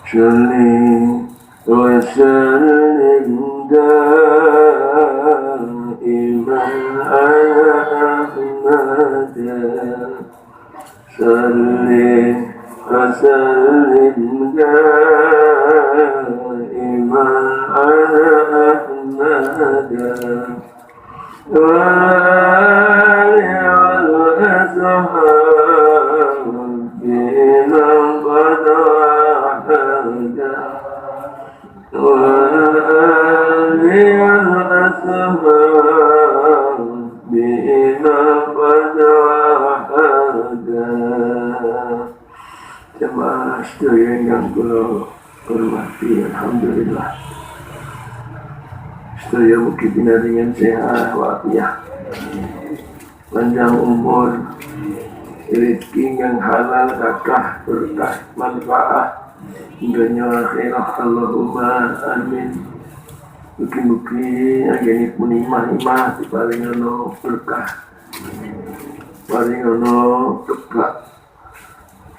صل وسلم دائما على أحمد صل وسلم دائما على أحمد وآله والأصحاب بمن قد وحد وآله والأصحاب بمن قد وحد. Jemaah sekalian yang kula hormati, alhamdulillah. Sedaya mugi pinaringan sehat walafiat, panjang umur, rezeki yang halal, berkah, manfaat dunia akhirat. Allahumma amin. Mugi-mugi anggen pun imah diparingono berkah, paringono tebak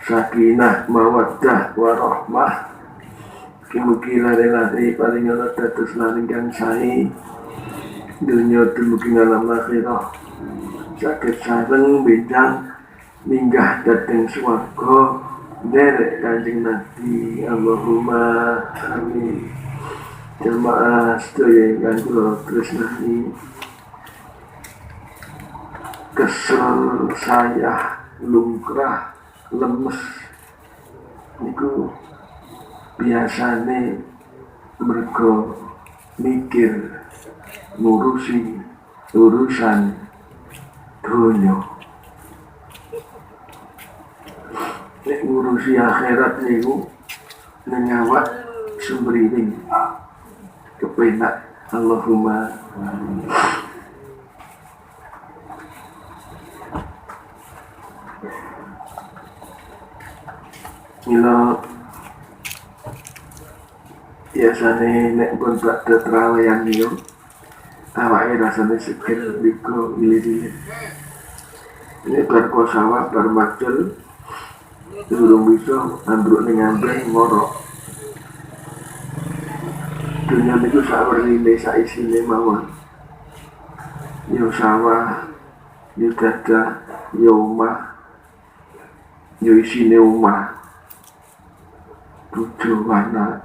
sakinah mawaddah warahmah. Mugi-mugi lare-lare paringono dados laringkang sae dunya dumugi alam akhirah, saged sareng benjang minggah dhateng swarga nderek Kanjeng Nabi. Allahumma amin. Jemaah sedaya ingkang kula tresnani, kesel saya lumrah lemes niku biasane mergo mikir ngurusi urusan dunya. Nek ngurusi akhirat niku nengawak sumberine kepenak. Allahumma amin. Mila biasane nek pun badhe traweyan niku awake rasane seger liko ilir-ilir. Ini bar sawah bar macul durung bisa ambruk ning ambreng ngorok. Dunia niku sawerine saisine mawon. Yo sawah, yo dadah, yo omah, yo isine omah. Bojo anak,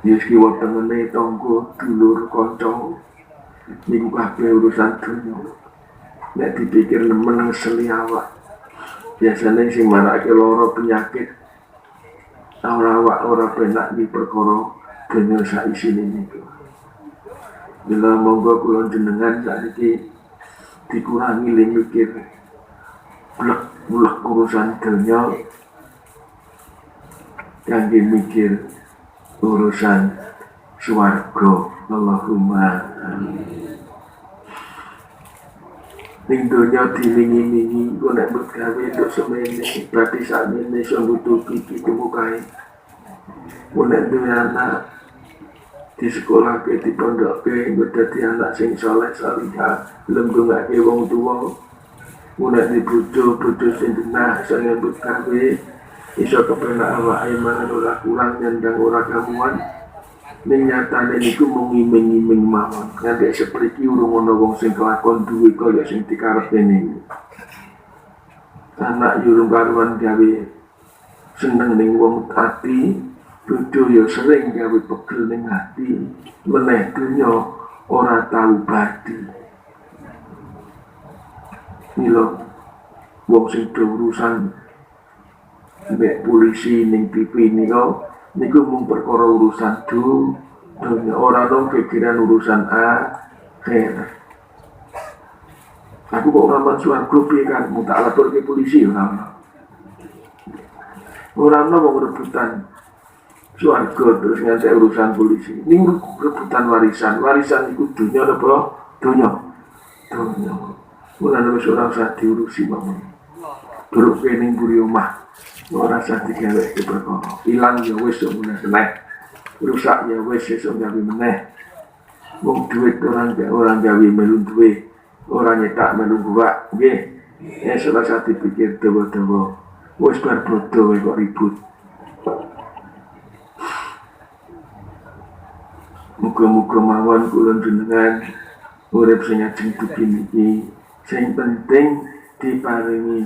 yes kiwa tengene tangga dulur kanca niku kabeh urusan dunya. Nek dipikir nemen ngeseli awak, biasane sing marake lara penyakit awak ora penak di perkara dunya saisine niku. Bila monggo kula jenengan sakniki dikurangi ling mikir blek urusan dunya, kangge mikir urusan swarga. Allahumma amin. Ning donya dilingi-lingi kok nek begawe entuk semene berarti sakmene iso nutupi kemukae. Nek duwe anak di sekolah ke di pondok ke dadi anak sing saleh salihah, lem ndongake wong tuwa. Nek di bojo sing genah sing nyambut gawe iso kepenak awake mangan ora kurang nyandang ora kamuan. Ning nyatane niku mung iming-iming mawon. Nganti sepriki urung ana wong sing kelakon duwe kaya sing dikarepe niku. Anak urung karuan gawe seneng ning wong ati, bojo ya sering gawe pegel ning ati, meneh dunya ora tau badi. Mila wong sing urusan mbek polisi ning TV niku mung perkara urusan dunya, ora ono pikiran urusan akhirat. Aku kok ora masuk swarga piye kan mung tak lapor ke polisi ora ono wong rebutan swarga terus nganti urusan polisi. Ning rebutan warisan iku dunya apa? Dunya. Mulane wis ora usah diurusi mawon. Duruk ning mburi omah ora usah digaweke perkara. Ilang ya wis meneh seneh. Rusak ya wis esuk gawe meneh. Wong duit orang gawe melu duwe, ora nyetak melu buak. Nggih. Salah satu dipikir dawa-dawa. Wis bar bodho kok ribut. Muga-muga mawon kula jenengan urip sing ajeng dugi niki sing penting diparingi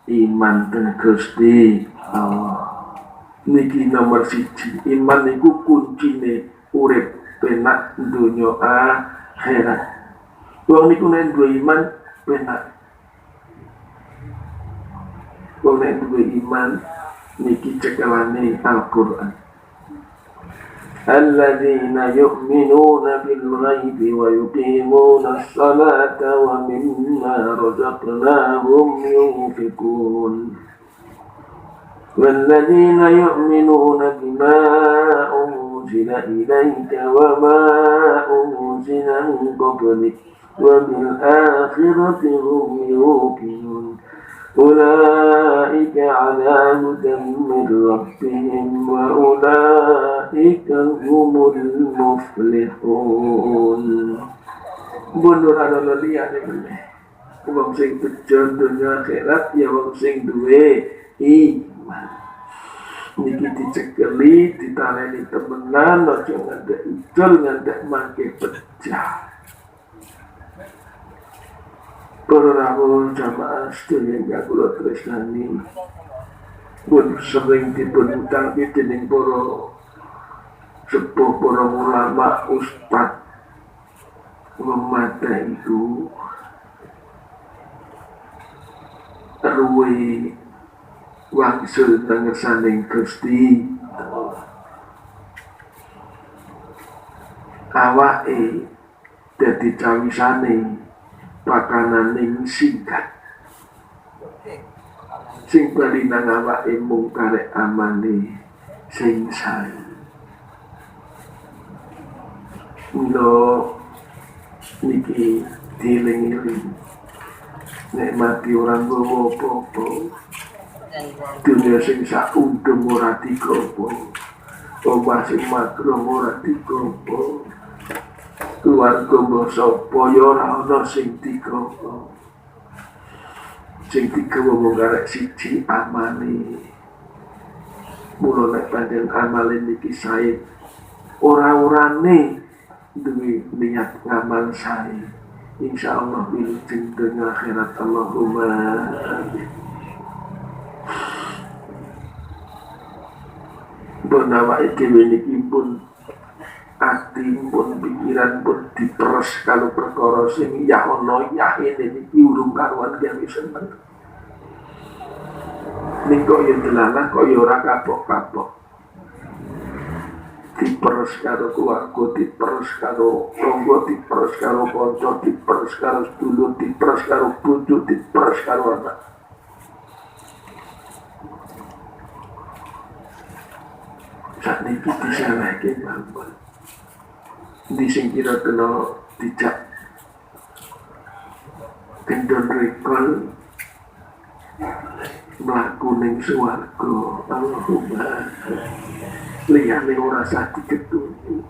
iman teng Gusti Allah. Niki nomor 1. Iman niku kuncine urip penak donya akhirat. Wong niku nek duwe iman penak. Wong nek duwe iman niki cekelane Al-Qur'an. الذين يؤمنون بالغيب ويقيمون الصلاة ومما رزقناهم ينفقون والذين يؤمنون بما أنزل إليك وما أنزل من قبلك وبالآخرة هم يوقنون أولئك على هدى من ربهم وأولئك هم المفلحون. Mundur ana liyane meneh. Wong sing bejo donya akhirat ya wong sing duwe iman. Niki dicekeli, ditaleni temenan, aja ngantek ujul, ngantek mangke pecah. Para rawuh jamaah sedaya ingkang kula tresnani, pun sering dipun utangi dening para sepuh, para ulama, ustad, memata itu ruwe wangsul tengesaning Gusti awake dadi cawisane pakanan ning singkat sing bali nang awake mung karek amane sing sae. Mula niki dieling-eling nek mati orang nggowo apa-apa, dunia sing sak undung ora digopo, omah sing makrum ora digopo, keluarga mbok sapa ya ora ana sing digopo. Sing digawa mung karek siji amane. Mula nek pancen amale niki sae, ora-orane duwe niat ngamal sae, insyaallah wilujeng dunya akhirat. Allahumma amin. Benawa dhewe niki pun ati pun pikiran pun diperes kalau perkara sing ya ana ya ini niki urung karuan gawe seneng. Ning kok ya delalah kok ya ora kapok-kapok. Diperes karo keluarga, diperes karo tangga, diperes karo kanca, diperes karo sedulur, diperes karo bojo, diperes karo anak. Sakniki disalahke mawon. Di sing kira kena dijak kendon rekol mlaku ning swarga. Allahumma liyane ora sakit ketuju.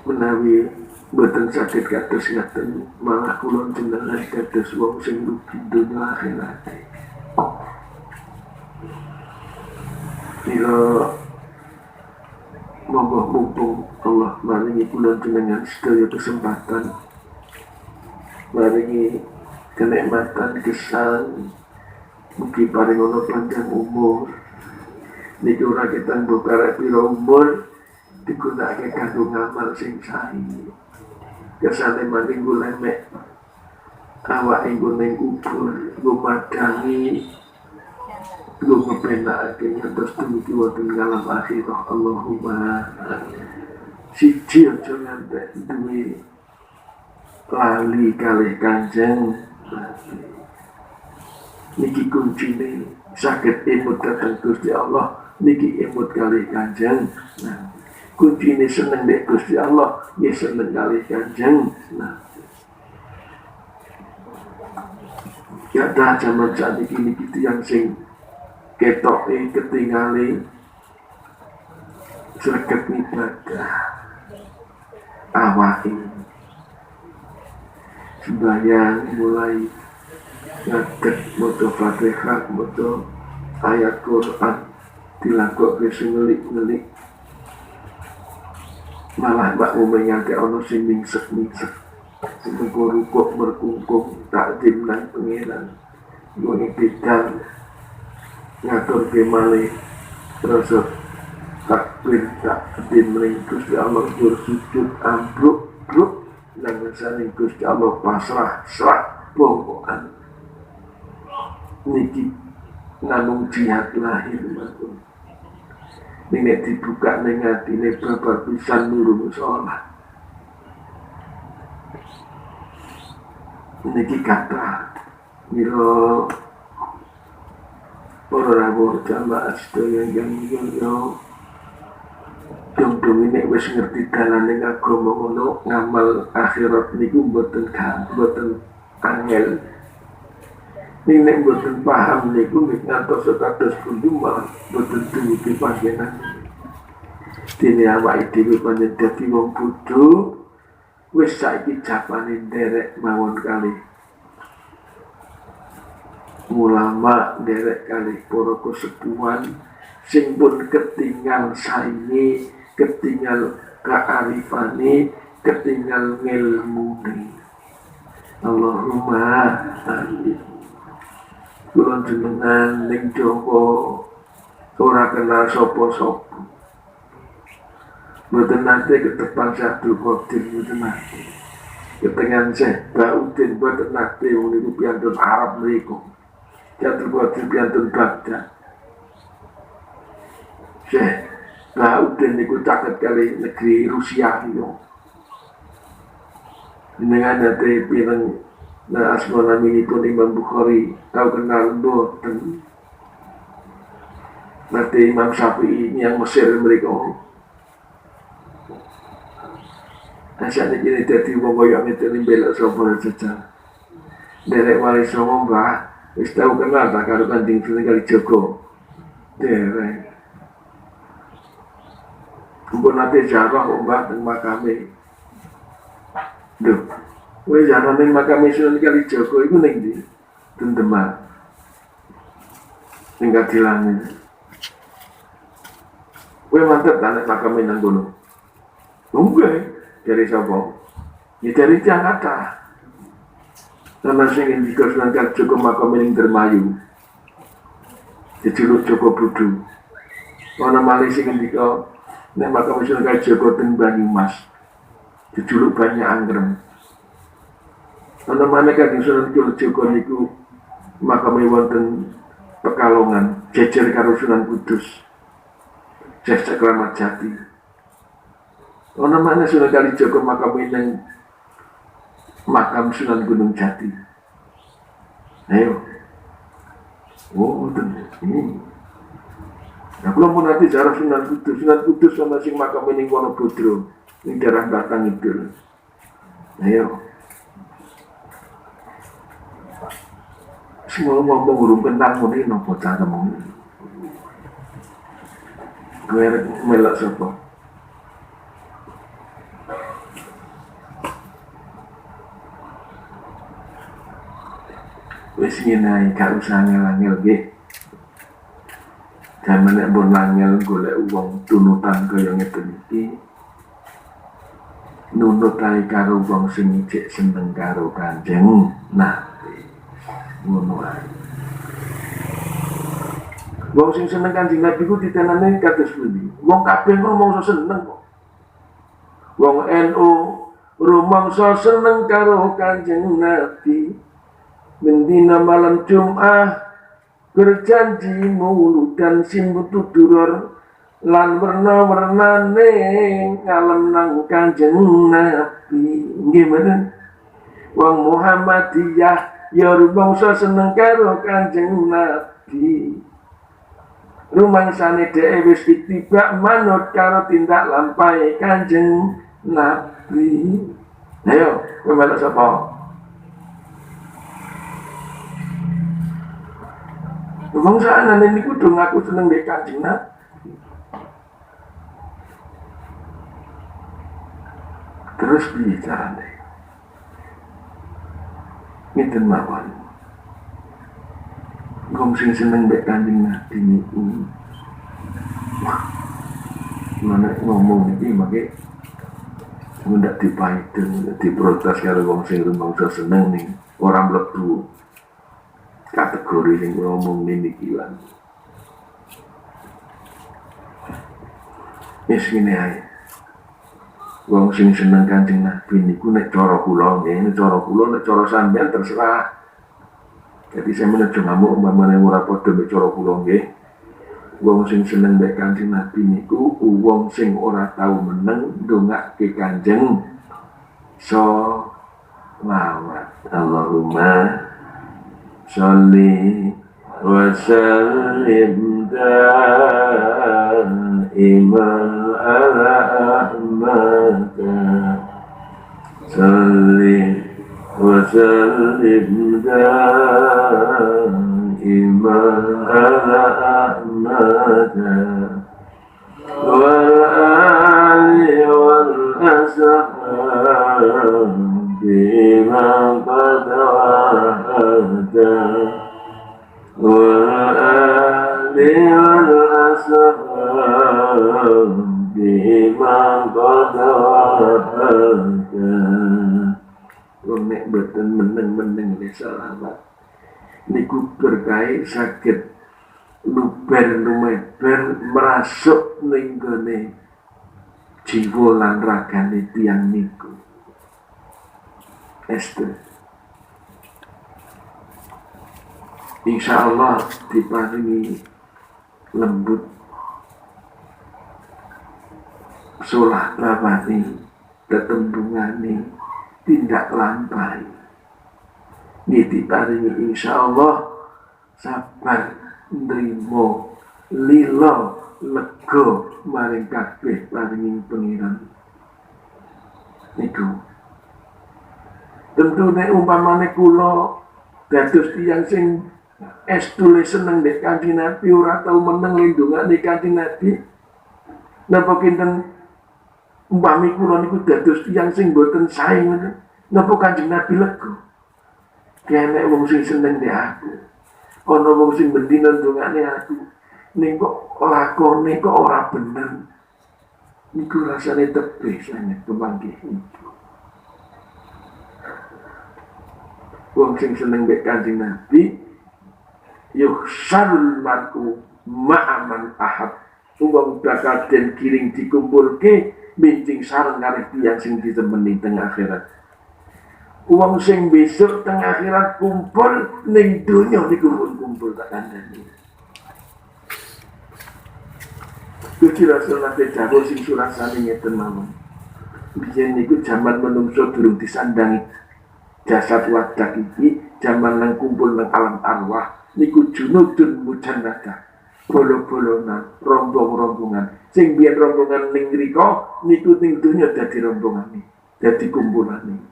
Menawi boten saged kados ngaten, malah kula jenengan kados wong sing rugi donya akhirat. Mila monggo mumpung Allah maringi kula jenengan sedaya kesempatan, maringi kenikmatan kesan, mugi paringono panjang umur. Niki ora kita mbok karep pira umur digunakake kanggo ngamal sing sae. Kesane maning golek awake ning kubur, nggo madangi, nggo ngepenake terus dumugi wonten alam akhirah. Allahumma siji aja ngantek duwe lali kalih Kanjeng. Niki kuncine saged emut dhateng Gusti Allah, niki emut kalih Kanjeng. Nah, kuncine seneng nek Gusti Allah, ya seneng kalih Kanjeng. Nah, ya dah jaman sakniki niki tiyang sing ketoke ketingale sregep ibadah awake sembahyang mulai ngaget maca Fatihah, maca ayat Quran, dilakokke sing ngelik-ngelik Malah mbakmu mengangkat ono sing mingsek-mingsek. Sing rukuk berkungkung takdim nang pengiran. Gue bidal ngatur kemale terus takbir takdim ning Gusti Allah bersujud ambruk lan ngersane Gusti Allah pasrah serak pokokan niki namung jihad lahir matur nek dibuka ning atine babar pisan nurung salat niki kata mila para rawuh jamaah sedaya yang yo dong ini wis ngerti dalane agama ngono ngamal akhirat niku mboten angel. Nek mboten paham niku nek ngantos kados pundi malah mboten duwe panjenengan. Dene awake dhewe pancen dadi wong bodho wis saiki japane nderek mawon kalih ulama derek kali para kesepuhan sing pun ketinggal saingi ketinggal kearifane ketinggal ngilmune Allahumma amin. Kula jenengan ning Jawa ora kenal sapa-sapa mboten nate ketepang Abdul Qadir mboten nate ketengan Syekh Baudin mboten nate wong niku piantun Arab mriku Abdul Qadir piantun Baghdad. Syekh Baudin niku caket kali negeri Rusia yo. Dengan nate pireng na asma naminipun Imam Bukhari tahu kenal mboten. Nate Imam Syafi'i yang Mesir mereka. Asane kene dadi wong koyo ngene belok sapa saja. Derek wali songo mbah wis tau kenal tak karo Kanjeng Sunan Kalijaga. Derek. Kumpul nate jarah mbah teng makame. Duh. Kowe jarah ning makame Sunan Kalijaga iku ning ndi? Teng Demak. Ning Kadilangan. Kowe mantep ta nek makame nang kono. Nggih, dari sapa? Ya dari tiyang kathah. Karena sing ngendika Sunan Kalijaga makam ning Dermayu. Dijuluk Joko Budu. Ana malih sing ngendika nek makam Sunan Kalijaga teng Banyumas. Dijuluk Banyak Anggrem. Ana maneh Kanjeng Sunan Kalijaga niku makame wonten Pekalongan, jejer karo Sunan Kudus. Syekh Cakramat Jati. Ana maneh Sunan Kalijaga makame ning makam Sunan Gunung Jati. Ayo. Oh, betul. Nah, kalau pun nanti jarah Sunan Kudus sama sing makam ning Wonobodro, ning daerah Batang itu. Ayo. Semua ngomong urung kentang muni nopo cangkemmu. Gue melok sapa? Wis ngene gak usah ngel-ngel nggih. Jaman nek mbon ngel golek wong tunutan kaya ngeten iki. Nunut ae karo wong sing cek seneng karo Kanjeng Nabi. Ngono ae. Wong sing seneng Kanjeng Nabi ku ditenane kados pundi? Wong kabeh rumangsa seneng kok. Wong NU rumangsa seneng karo Kanjeng Nabi. Mendina malam Jum'ah berjanji mauludan simbutu duror lan werna-wernane ngalem nang Kanjeng Nabi. Nggih mboten? Wong Muhammadiyah ya rumangsa seneng karo Kanjeng Nabi. Rumangsane dhewe wis ditibak manut karo tindak lampahe Kanjeng Nabi. Ayo, kowe melok sapa? Wong sakjane niku do ngaku seneng mbek Kanjeng Nabi. Terus piye carane? Ngeten mawon. Wong sing seneng mbek Kanjeng Nabi niku. Mana ngomong iki mangke ndak dipaiden diprotes karo wong sing rumangsa seneng ning ora mlebu kategori sing ngomong niki lan wis ngene ae wong sing seneng Kanjeng Nabi niku nek cara kula nggih nek cara kula nek cara sampean terserah jadi saya menuju ngamuk umpamane ora padha mek cara kula nggih wong sing seneng mek Kanjeng Nabi niku wong sing ora tau meneng ndongake Kanjeng sholawat Allahumma sholli wa sallim daiman ala ahmada sholli wa sallim daiman ala ahmada wal ali wal ashabi man qad wahada wal ali wal ashabi man qad wahada wong nek boten meneng-meneng selawat niku berkait sakit luber merasuk ning gone jiwa lan ragane tiyang niku. Insyaallah diparingi lembut solah labani tetembungane tindak lampai ini diparingi insyaallah sabar nrimo lilo lega maring kabeh paringing pengiran niku tentu nek umpamane kula dados tiyang sing estule seneng nek Kanjeng Nabi ora tau meneng lindungane Kanjeng Nabi napa kinten umpami kula niku dados tiyang sing boten sae ngoten napa Kanjeng Nabi lega kene wong sing seneng nek aku ana wong sing bendina ndongane aku ning kok lakone kok ora bener niku rasane tebih sanget kemanggih niku wong sing seneng mek Kanjeng Nabi yuhsarul mar'u ma'aman ahab wong bakal den kiring dikumpulke mincing sareng karo tiyang sing ditemeni teng akhirat wong sing besok teng akhirat kumpul ning donya niku kumpul tak kandhani Gusti Rasul nate dawuh sing surasane ngeten mawon biyen niku jaman menungso durung disandangi jasad wadah iki jaman nang kumpul nang alam arwah niku junudun mujannada bolo-bolonan rombong-rombongan sing biyen rombongan ning mriko niku ning donya dadi rombongane dadi kumpulane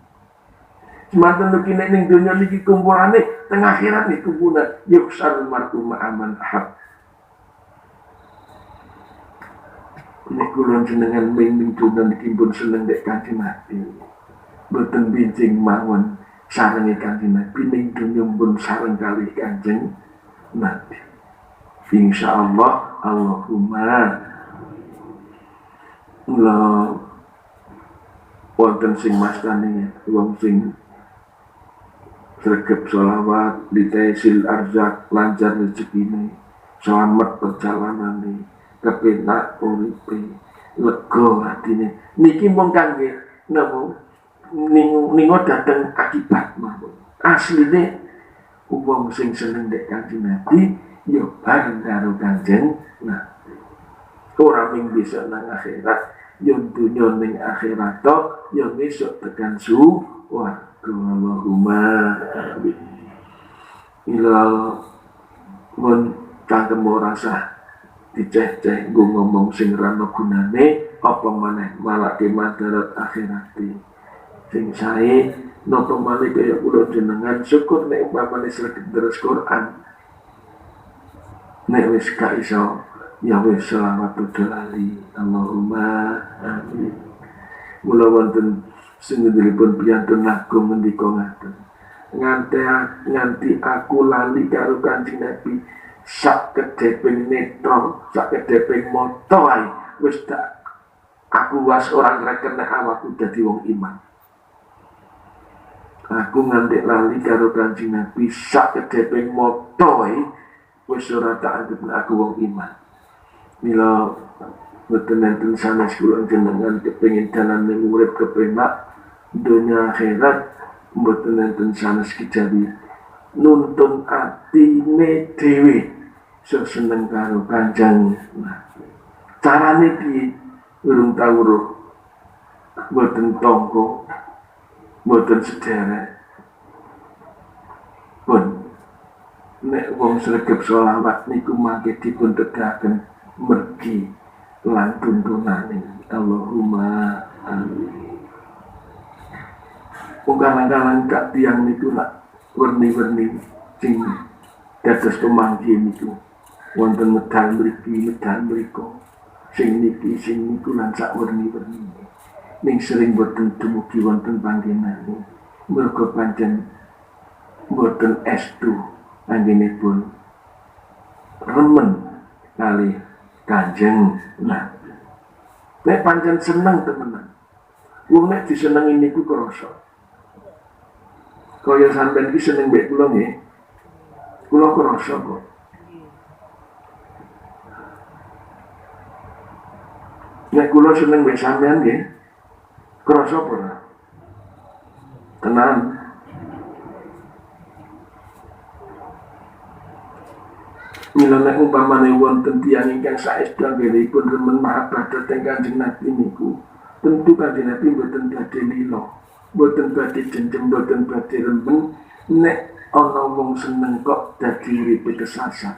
semanten iki nek ning donya niki kumpulane teng akhirat niku kumpulan yuksal mar'u ma'aman ahab nek kula jenengan ming donya niki pun seneng nek Kanjeng Nabi boten bincing mawon sarenge Kanjeng Nabi ning donya pun sareng kalih Kanjeng Nabi insyaallah Allahumma la wonten sing mastani wong sing sregep sholawat ditaisil arzak lancar rezekine selamat perjalanane kepenak uripe lega atine niki mung kangge napa ningo dateng akibat mawon asline wong sing seneng nek Kanjeng Nabi ya bareng karo Kanjeng Nabi ora mung bisa nang akhirat ya dunya ning akhirat tok ya besok tekan suwarga Allahumma amin ilal mun cangkem ora sah diceh-ceh nggo ngomong sing ra ana gunane apa maneh malah madarat akhirati sing sae napa maneh kaya kula jenengan syukur nek umpamane sregep deres Quran nek wis gak iso ya wis selamat lali Allahumma amin mula wonten singgunipun piyantun agung ngendika ngaten nganti aku lali karo Kanjeng Nabi sak kedeping netra sak kedeping mata ae wis tak Aku was orang reken nek awakku dadi wong iman. Aku nganti lali karo Kanjeng Nabi sak kedeping motoe wis ora tak anggap aku wong iman. Mila mboten enten sanes kula jenengan kepengin dalan ning urip kepenak dunya akhirat mboten enten sanes kejawi nuntun atine dhewe sok seneng karo Kanjeng Nabi. Carane piye? Urung tau weruh. Mboten tangga, mboten sederek. Pun nek wong sregep selawat niku mangke dipun tegaken mergi lan tuntunane. Allahumma amin. Ungkalan-ungkalan kak tiyang niku nak werni-werni sing dados pemanggi niku wonten medal mriki medal mriku sing niki sing niku lan sak werni-werni ning sering boten dumugi wonten panggenane merga pancen boten estu anggenipun remen kali Kanjeng Nabi. Nek pancen seneng temenan wong nek disenengi niku krasa kaya sampeyan iki seneng mbek kula nggih kula krasa kok. Nek kula seneng mbek sampeyan nggih krasa apa ora? Tenan. Mila nek umpamane wonten tiyang ingkang saestu anggenipun remen mahabbah dhateng Kanjeng Nabi niku, tentu Kanjeng Nabi mboten badhe lila, mboten badhe jenjem, mboten badhe remen nek ana wong seneng kok dadi uripe kesasar.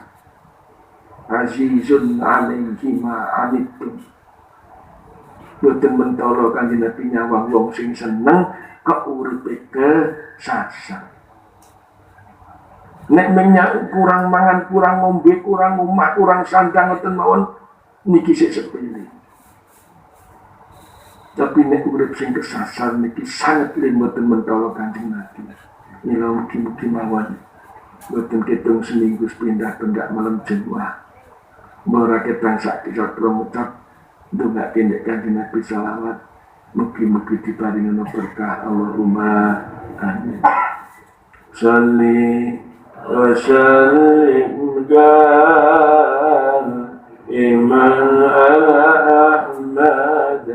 Azizun alaihi ma anittum. Mboten mentolo Kanjeng Nabi nyawang wong sing seneng kok uripe kesasar. Nek menyak kurang mangan, kurang ngombe, kurang omah, kurang sandang ngoten mawon niki sik sepele. Tapi nek urip sing kesasar niki sangat mboten mentolo Kanjeng Nabi. Mila mugi-mugi mawon mboten ketung seminggu sepindah pendak malam Jumat. Ora ketang sak kisah promucap ndongake nek Kanjeng Nabi selawat mugi-mugi diparingi berkah Allahumma amin. Shalli wa sallim iman ala Ahmad.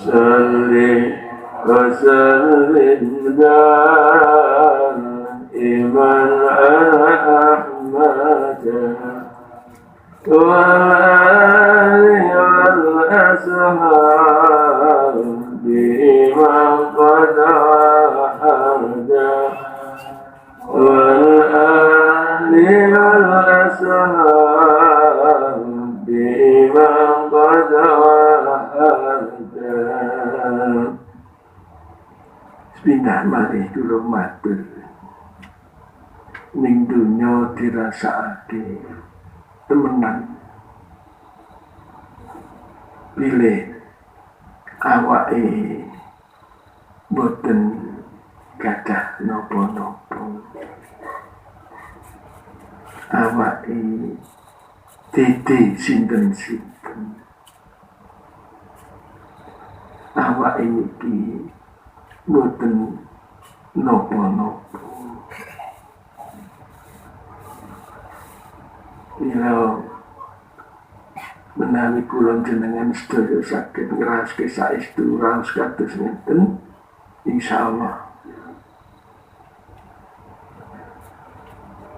Shalli wa sallim iman ala Ahmad. وآله والأصحاب بمن قد وحدا والآل والأصحاب بمن قد وحدا. Sepindah mari kula matur ning dunya dirasakake temenan pilih awake boten gadah napa-napa awake dede sinten-sinten awake iki boten napa-napa. Mila menawi kula jenengan sedaya saged ngraoske saestu raos kados ngeten insyaallah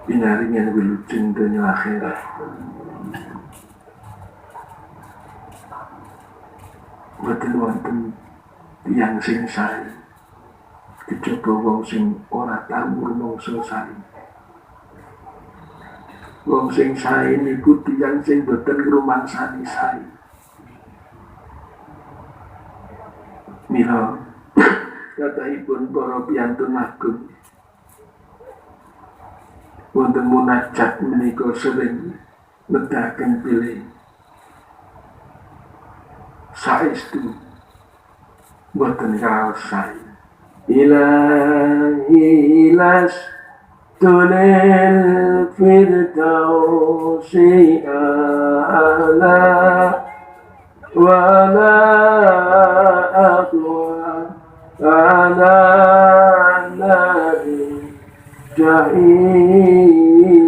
pinaringan wilujeng donya akhirat. Mboten wonten tiyang sing sae kejaba wong sing ora tau rumangsa sae. Wong sing sae niku tiyang sing boten ngrumangsani sae. Mila kathahipun para piyantun agung wonten munajat menika sering nedahaken pilih saestu boten kaos sae. Ilahi las Tulil firdausi ala wala aqwa ala nari jahim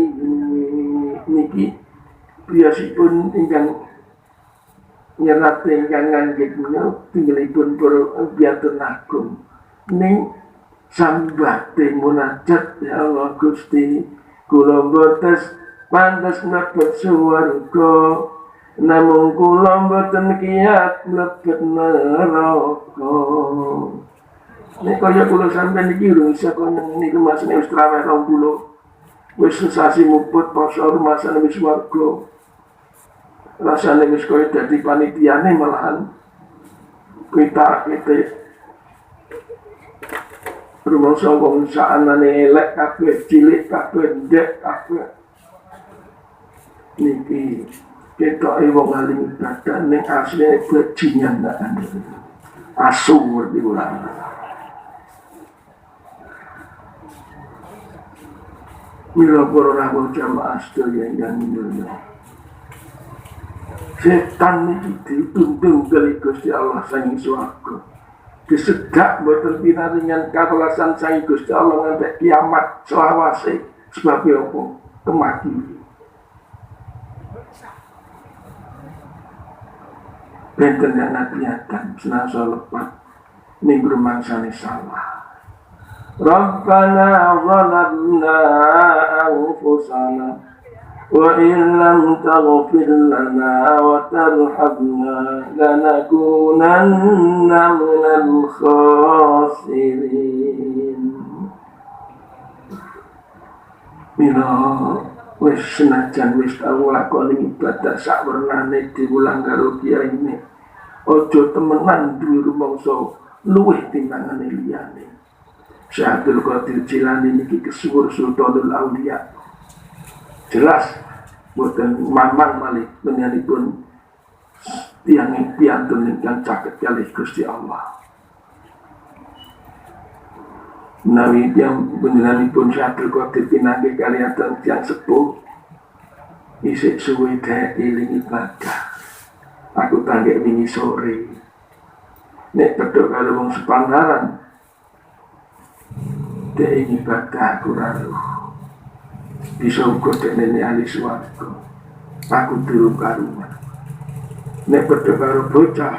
niki biasipun ingkang nyerat ingkang nganggit menika tinggalipun para biyanten agung ning sambate munajat ya Allah Gusti kula mboten pantes mlebet swarga namung kula mboten kiyat mlebet neraka nek kaya kula sampeyan iki lho isa kono niku masane wis traweh 20 wis sesasi muput poso rumasane wis swarga rasane wis koyo dadi panitiane malahan kita rumangsa wong saanane elek kabeh cilik kabeh ndek kabeh niki ketoke wong alim ibadah ning asline bajingan ndak asu ngerti kula mila para rawuh jamaah sedaya ingkang minulya setan iki ditundung kali Gusti Allah saking swarga. Disegak boten pinaringan kawelasan saking Gusti Allah nganti kiamat selawase. Sebab apa? Kemati. Benten yang nabiatan senasa lepat ning rumangsane salah. Rabbana zalamna anfusana وَإِنْ لَمْ تَغْفِرْ لَنَا وَتَرْحَمْنَا لَنَكُونَنَّ مِنَ الْخَاسِرِينَ Mila wis senajan wis tau lakoni ibadah sak wernane diulang karo kiyaine aja temenan duwe rumangsa luwih timbangane liyane. Syaikhul Qadir Jilani niki kesuwur Sultanul Auliya jelas boten mamang malih menyanipun tiyang piantun ingkang caket kalih Gusti Allah. Menawi tiyang panjenenganipun Syaikhul Qadir pinanggih kaliyan tiyang sepuh isih suwe dhek eling ibadah. Aku tanggek wingi sore nek pedhok karo wong sepantaran dhek ibadah aku ora bisa uga dekne ahli swarga. Aku durung karuan. Nek padha karo bocah,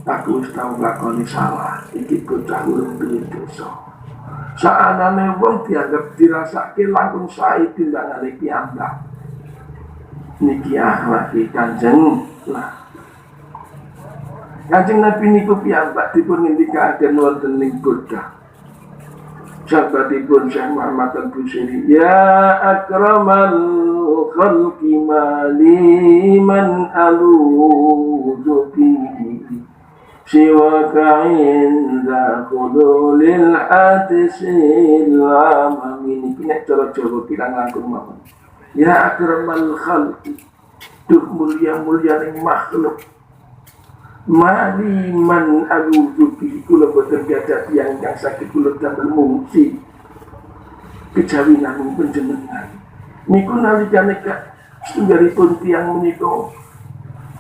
aku wis tau nglakoni salah. Iki bocah urung duwe dosa. Saanane wong dianggap dirasake langkung sae tindakane piyambak. Niki akhlak Kanjeng lah. Kanjeng Nabi niku piyambak dipun ngendikaken wonten ning Burdah. Sahabatipun Syekh Muhammad Al-Busiri ya akramal khalqi mali man aluzu bihi siwaka inda khudulil hadisil amami ini nek cara Jawa pirang langkung mawon ya akramal khalqi duh mulia-mulia ning makhluk mali man aluzubi kula boten gadah tiyang kang saged kula damel mungsi kejawi namung panjenengan niku nalikane setunggalipun tiyang menika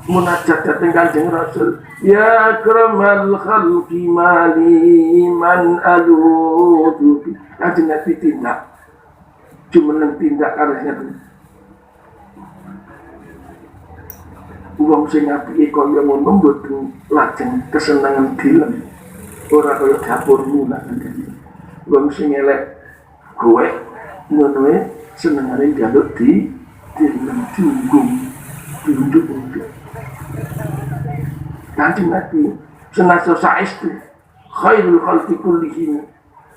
munajat dhateng Kanjeng Rasul ya akramal khalqi mali man aluzubi Kanjeng Nabi tindak jumeneng tindak kalih wong sing apike kaya ngono mboten lajeng kesenengan dilem ora kaya dapurmu lah wong sing elek kowe ngono senengane njaluk dilem diunggung diunduk-unduk Kanjeng Nabi senasa saestu khairul khalqi kullihim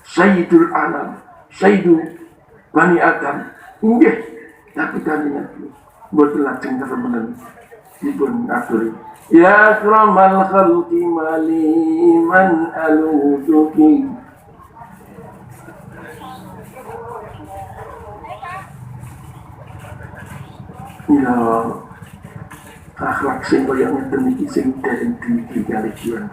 sayyidul anam sayyidul bani adam nggih tapi Kanjeng Nabi mboten lajeng kesemenen dipun aturi ya akramal khalqi mali man aluzuki ya akhlak sing kaya ngeten iki sing dereng ditinggali kian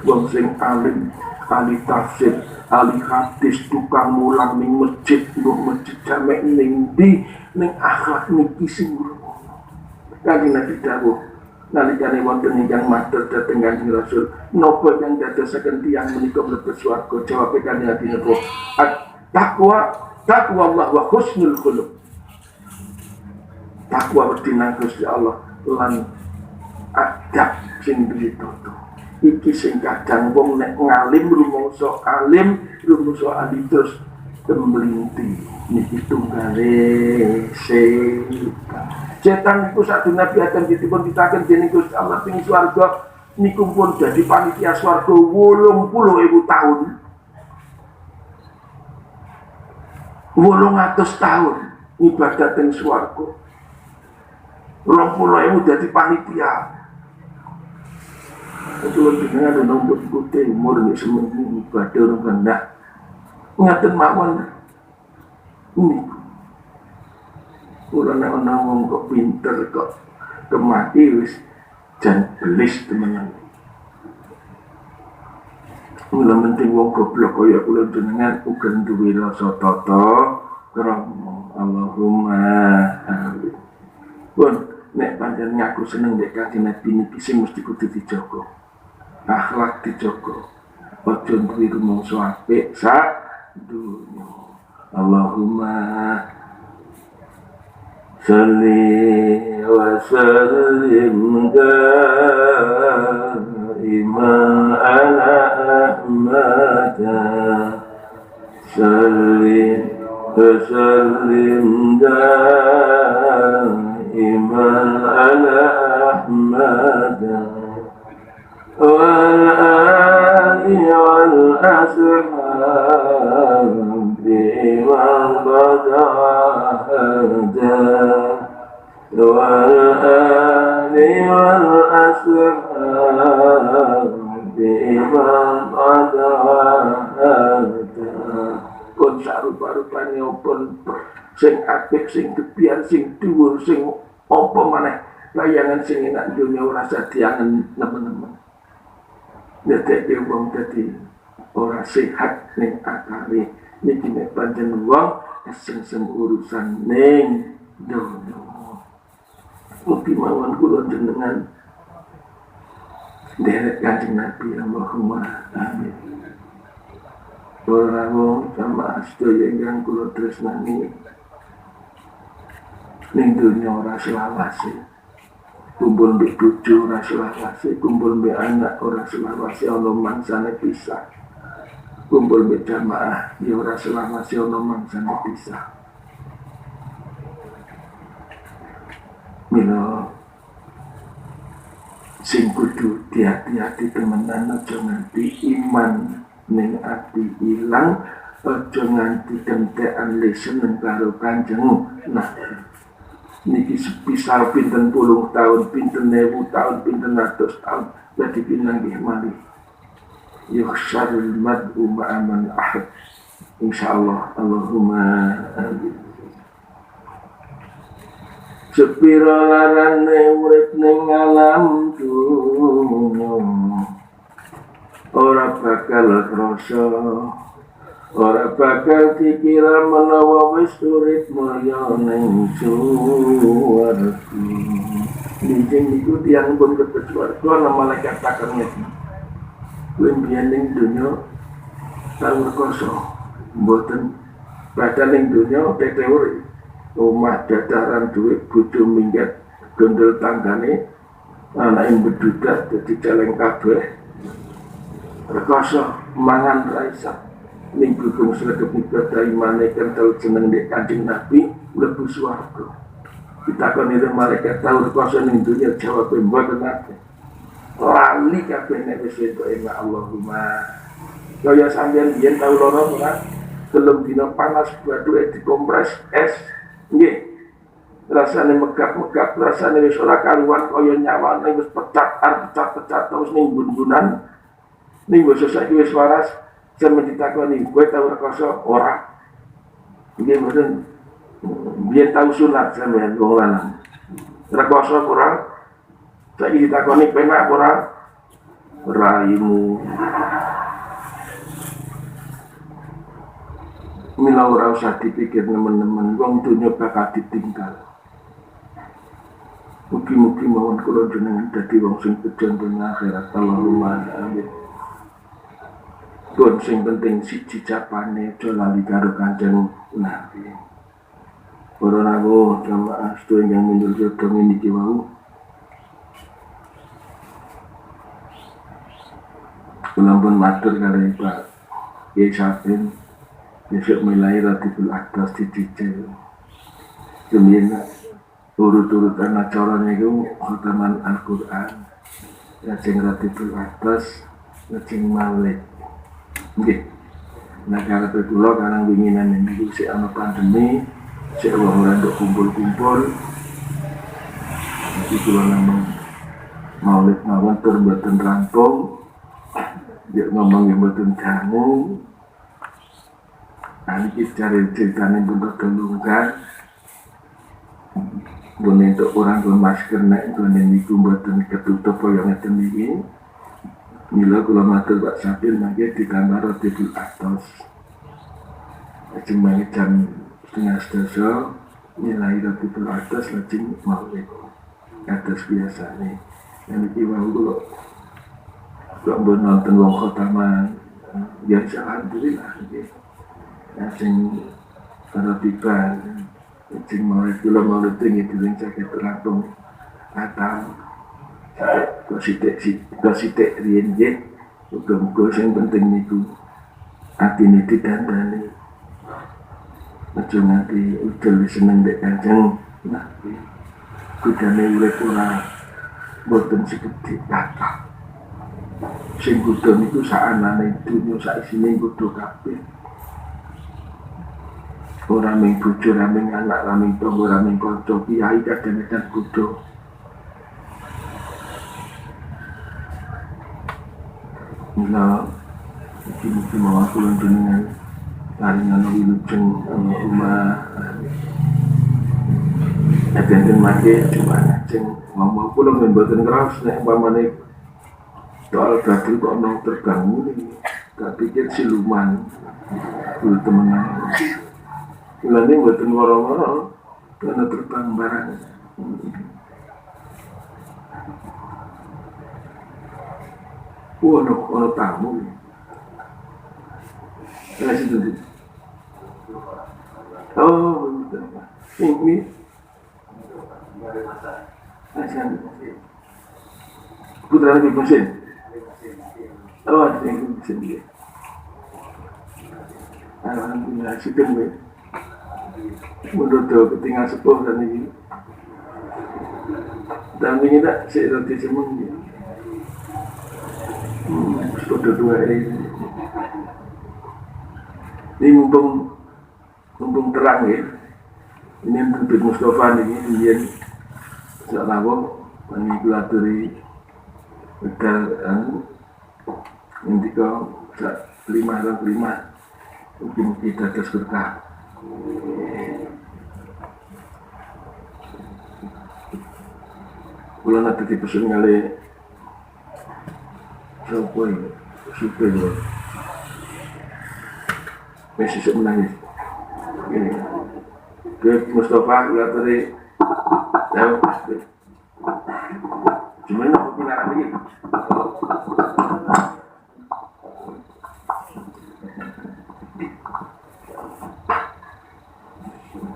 wong sing alim ahli tafsir ahli hadis tukang mulang ning masjid masjid jamek ning ndi ning akhlak niki sing Kanjeng Nabi dawuh nalikane wonten ingkang matur dhateng Kanjeng Rasul, napa ingkang dadosaken tiyang menika mlebet swarga? Jawabe Kanjeng Nabi napa? Taqwa Allah wa husnul khuluq. Takwa wedi nang Gusti Allah lan adab sing ditata. Iki sing kadang wong nek ngalim rumangsa alim, rumangsa ahli terus temlinti niki tunggale setan iku sak Nabi Adam dipun ditaken dening Gusti Allah ping swarga niku pun dadi panitia swarga 80.000 tahun. 800 tahun ibadat ing swarga. 20.000 dadi panitia. Itu jenengan nombor putih umur nek semene ibadah ora kendak. Ngaten mawon. Ini. Ora ana wong kok pinter kok kemati wis jan belis temenan. Mula penting wong goblok kaya kula jenengan uga duwe rasa tata krama. Allahumma amin. Pun nek pancen ngaku seneng nek Kanjeng Nabi niki sing mesti kudu dijaga. Akhlak dijaga. Aja duwe rumangsa apik sak dunya. Allahumma salli wa sallim daiman ala Ahmad salli wa sallim daiman ala Ahmad wal ali wal ashab biman badahada wal ali wal ashab biman badahada pun sarupa-rupane pun sing apik sing kebian sing dhuwur sing apa maneh layangan sing enak dunya ora sadiangen nemen-nemen. Nek wong dadi ora sehat ning akale niki nek pancen wong sing urusan ning donya. Mugi mawon kula jenengan derek Kanjeng Nabi Allahumma amin. Ora wong sama sedaya ingkang kula tresnani ning donya ora selawase. Kumpul mbek bojo ora selawase, kumpul mbek anak ora selawase ana mangsane pisah. Kumpul mbek jamaah ya ora selawase ana mangsane pisah. Mila sing kudu hati-hati temenan aja nganti iman ning ati ilang, aja nganti kentekan seneng karo Kanjeng Nabi. Niki sepisah pinten 10 tahun, pinten 1000 tahun, pinten 100 tahun, berarti pinanggih mali. Yukhsyarul mad'u ma'aman ahad. Insyaallah, Allahumma amin. Sepira larane urip ning alam dunya, ora bakal krasa. Ora bakal dikira menawa wis urip mulya ning swarga. Niki niku tiyang pun kebet swarga ana malaikat takon ngene. Kuwi mbiyen ning donya tau rekoso. Mboten padahal ning donya teteuri. Omah dadaran dhuwit bojo minggat gondol tanggane anake bedudak dadi celeng kabeh. Rekoso mangan ra isa. Ning dukung sregep ibadah imane kentel jeneng nek Kanjeng Nabi mlebu swarga. Ditakoni dening malaikat tahu rekoso ning dunya jawab mboten nate. Lali kabeh nek wis entuk emak Allahumma. Kaya sampeyan yen tau lara ora gelem dina panas bathuke dikompres es. Nggih. Rasane megap-megap, rasane wis ora karuan kaya nyawane wis pecah-pecah terus ning bun-bunan. Ning basa saiki wis waras. Sampe ditakoni, kowe tau rekoso ora? Nggih mboten. Biyen tau sunat sampeyan wong lanang. Rekoso ora? Saiki ditakoni penak ora? Raimu. Mila ora usah dipikir nemen-nemen wong donya bakal ditinggal. Mugi-mugi mawon kula jenengan dadi wong sing bejo dunya akhirat. Allahumma amin. Pun sing penting siji capane aja lali karo Kanjeng Nabi. Para rawuh jamaah sedaya yang mundur jodoh niki wau. Kula pun matur karo Pak Kiai Sapin besok mulai Rabiul Atas dicicil. Kemudian urut-urutan acara niku khataman Al-Qur'an. Lajeng Rabiul Atas, lajeng Maulid. Nggih. Nah karepe kula karang winginan niku sik ana pandemi, sik wong ora nduk kumpul-kumpul. Iki kula namung Maulid mawon tur mboten rampung. Dia ngomong yang mboten dangu. Nah iki cari ceritane pun tetulungkan. Bune untuk orang ke masker nek bune niku mboten ketutup kaya ngeten iki. Mila kula matur Pak Sapin mangke ditambah Rabiul Atas. Lajeng mangke jam 11:30 nilai Rabiul Atas lajeng Maulid. Atas biasane. Yen iki wau kula kok mbon nonton wong khotaman ya alhamdulillah nggih. Lajeng Rabiul Cing Maulid kula Maulid ing diring caket rampung atau kositek riyen nggih. Muga-muga sing penting niku atine didandani. Aja nganti udel seneng dek Kanjeng Nabi. Kudane urip ora boten segede kata. Sing kudu niku saanane dunya sak isine kudu kabeh. Ora mung bojo, ora mung anak, ora mung tangga, ora mung kanca, kiai kadang-kadang kudu. Mila iki mawon kula jenengan paringan wilujeng rumah. Enten mate cuma lajeng ngomong kula mboten kraos nek pamane soal gadul kok nang terganggu nih. Tak pikir siluman. Kulo temenan. Mulane mboten woro-woro karena terbang barang. Ono tamu. Ya situ. Oh, betul. Ini Hasan. Putra Nabi Muhammad. Oh, ada yang sendiri. Alhamdulillah, syukur. Menurut ketinggal sepuh dan ini. Dan ini tak saya roti semua ni. Sudah dua hari. Ini mumpung terang ya. Ini Nabi Mustafa ini kemudian seorang ini keluar dari hotel nanti kau 5 mungkin kita terus berkah. Kula nanti dipesen kali sapa iki supir lho. Masih sok menangis. Ini. Ke Mustafa kula tadi tahu. Cuma nak bilang lagi.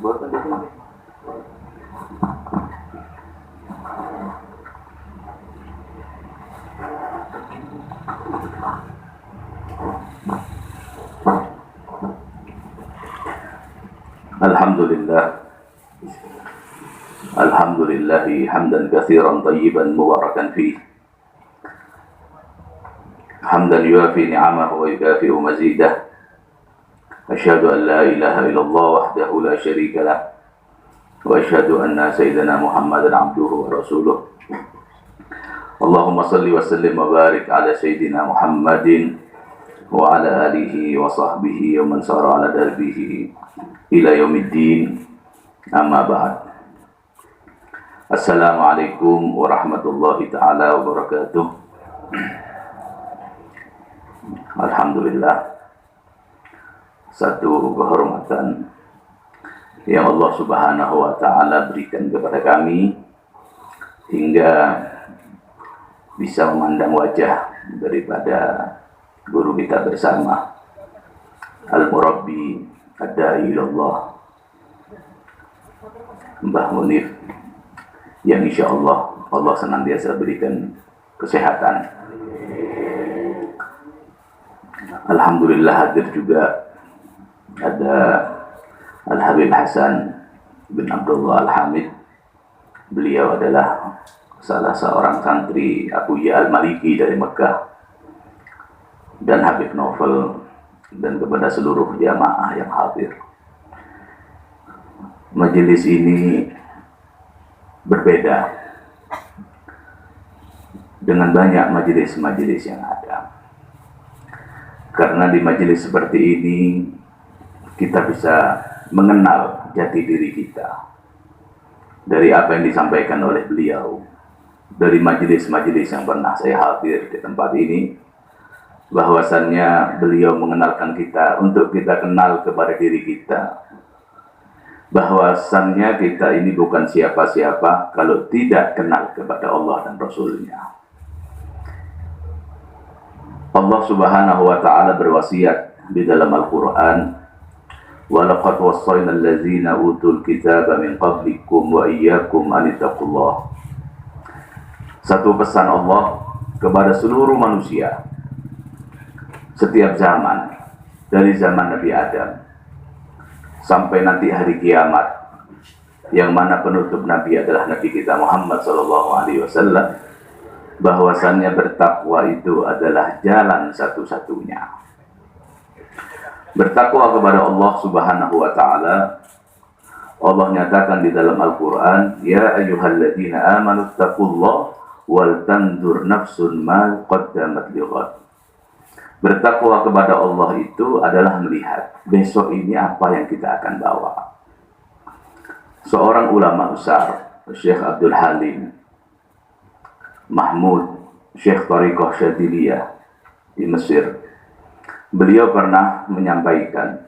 Buat apa ni? Alhamdulillah hamdan katsiran tayyiban mubarakan fih. Hamdan yuafi ni'amahu wa yukafi'u mazidah. Asyhadu an la ilaha illallah wahdahu la syarika lah. Wa asyhadu anna sayyidina Muhammadan abduhu wa rasuluh. Allahumma salli wa sallim wa barik ala sayyidina Muhammadin wa ala alihi wa sahbihi wa man sara ala darbihi ila yaumiddin. Amma ba'd. Assalamualaikum warahmatullahi ta'ala wabarakatuh. Alhamdulillah, satu kehormatan yang Allah subhanahu wa ta'ala berikan kepada kami hingga bisa memandang wajah daripada guru kita bersama, Al-Murabbi Ad-Da'i ilallah, Mbah Munif, yang insya Allah senantiasa berikan kesehatan. Alhamdulillah hadir juga ada Al-Habib Hasan bin Abdullah Al-Hamid. Beliau adalah salah seorang santri Abu Ya Al-Maliki dari Mekah, dan Habib Novel, dan kepada seluruh jamaah yang hadir. Majelis ini berbeda dengan banyak majelis-majelis yang ada, karena di majelis seperti ini kita bisa mengenal jati diri kita dari apa yang disampaikan oleh beliau, dari majelis-majelis yang pernah saya hadir di tempat ini, bahwasannya beliau mengenalkan kita untuk kita kenal kepada diri kita, bahwasannya kita ini bukan siapa-siapa kalau tidak kenal kepada Allah dan Rasul-Nya. Allah Subhanahu wa ta'ala berwasiat di dalam Al-Quran, وَلَقَدْ وَصَّيْنَا الَّذِينَ أُوتُوا الْكِتَابَ مِنْ قَبْلِكُمْ وَإِيَّاكُمْ أَنِ اتَّقُوا اللَّهَ. Satu pesan Allah kepada seluruh manusia setiap zaman, dari zaman Nabi Adam sampai nanti hari kiamat, yang mana penutup Nabi adalah Nabi kita Muhammad SAW, bahwasannya bertakwa itu adalah jalan satu-satunya. Bertakwa kepada Allah Subhanahu wa ta'ala, Allah nyatakan di dalam Al-Quran, Ya ayyuhalladzina amanu taqullaha wal tanzur nafsun ma qaddamat lighad. Bertakwa kepada Allah itu adalah melihat besok ini apa yang kita akan bawa. Seorang ulama besar, Syekh Abdul Halim Mahmud, Syekh Tariqah Syadiliyah di Mesir, beliau pernah menyampaikan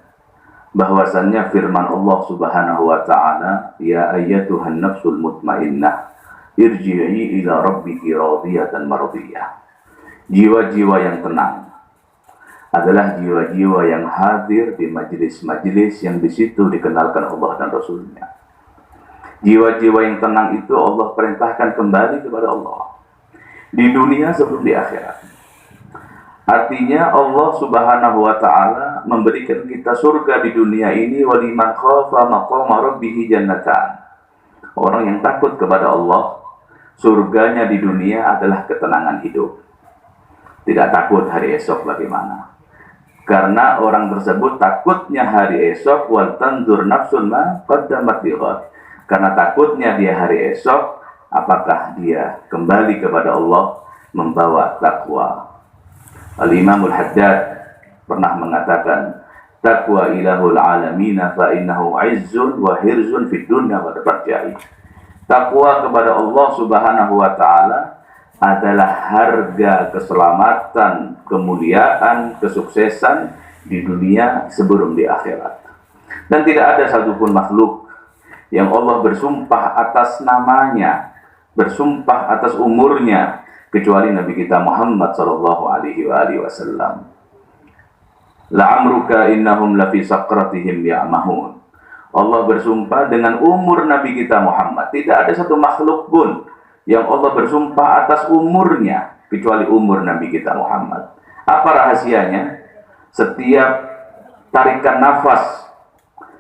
bahwasannya firman Allah Subhanahu wa ta'ala, Ya ayyatuhan nafsul mutmainnah irji'i ila rabbiki radiyatan mardiyah. Jiwa-jiwa yang tenang adalah jiwa-jiwa yang hadir di majelis-majelis yang di situ dikenalkan Allah dan Rasul-Nya. Jiwa-jiwa yang tenang itu Allah perintahkan kembali kepada Allah di dunia sebelum di akhirat. Artinya Allah Subhanahu wa ta'ala memberikan kita surga di dunia ini, waliman khafa maqama rabbih jannatan. Orang yang takut kepada Allah, surganya di dunia adalah ketenangan hidup. Tidak takut hari esok bagaimana. Karena orang tersebut takutnya hari esok, wal tanzur nafsun ma qaddamat lighad. Karena takutnya dia hari esok, apakah dia kembali kepada Allah membawa takwa. Al-Imamul Haddad pernah mengatakan, Taqwa ilahul alamina fa innahu izzun wa hirzun fid dunya wa darjai. Takwa kepada Allah Subhanahu wa ta'ala adalah harga keselamatan, kemuliaan, kesuksesan di dunia sebelum di akhirat. Dan tidak ada satupun makhluk yang Allah bersumpah atas namanya, bersumpah atas umurnya, kecuali Nabi kita Muhammad sallallahu alaihi wasallam. La'amruka innahum lafi saqratihim ya'mahun. Allah bersumpah dengan umur Nabi kita Muhammad. Tidak ada satu makhluk pun yang Allah bersumpah atas umurnya kecuali umur Nabi kita Muhammad. Apa rahasianya? Setiap tarikan nafas,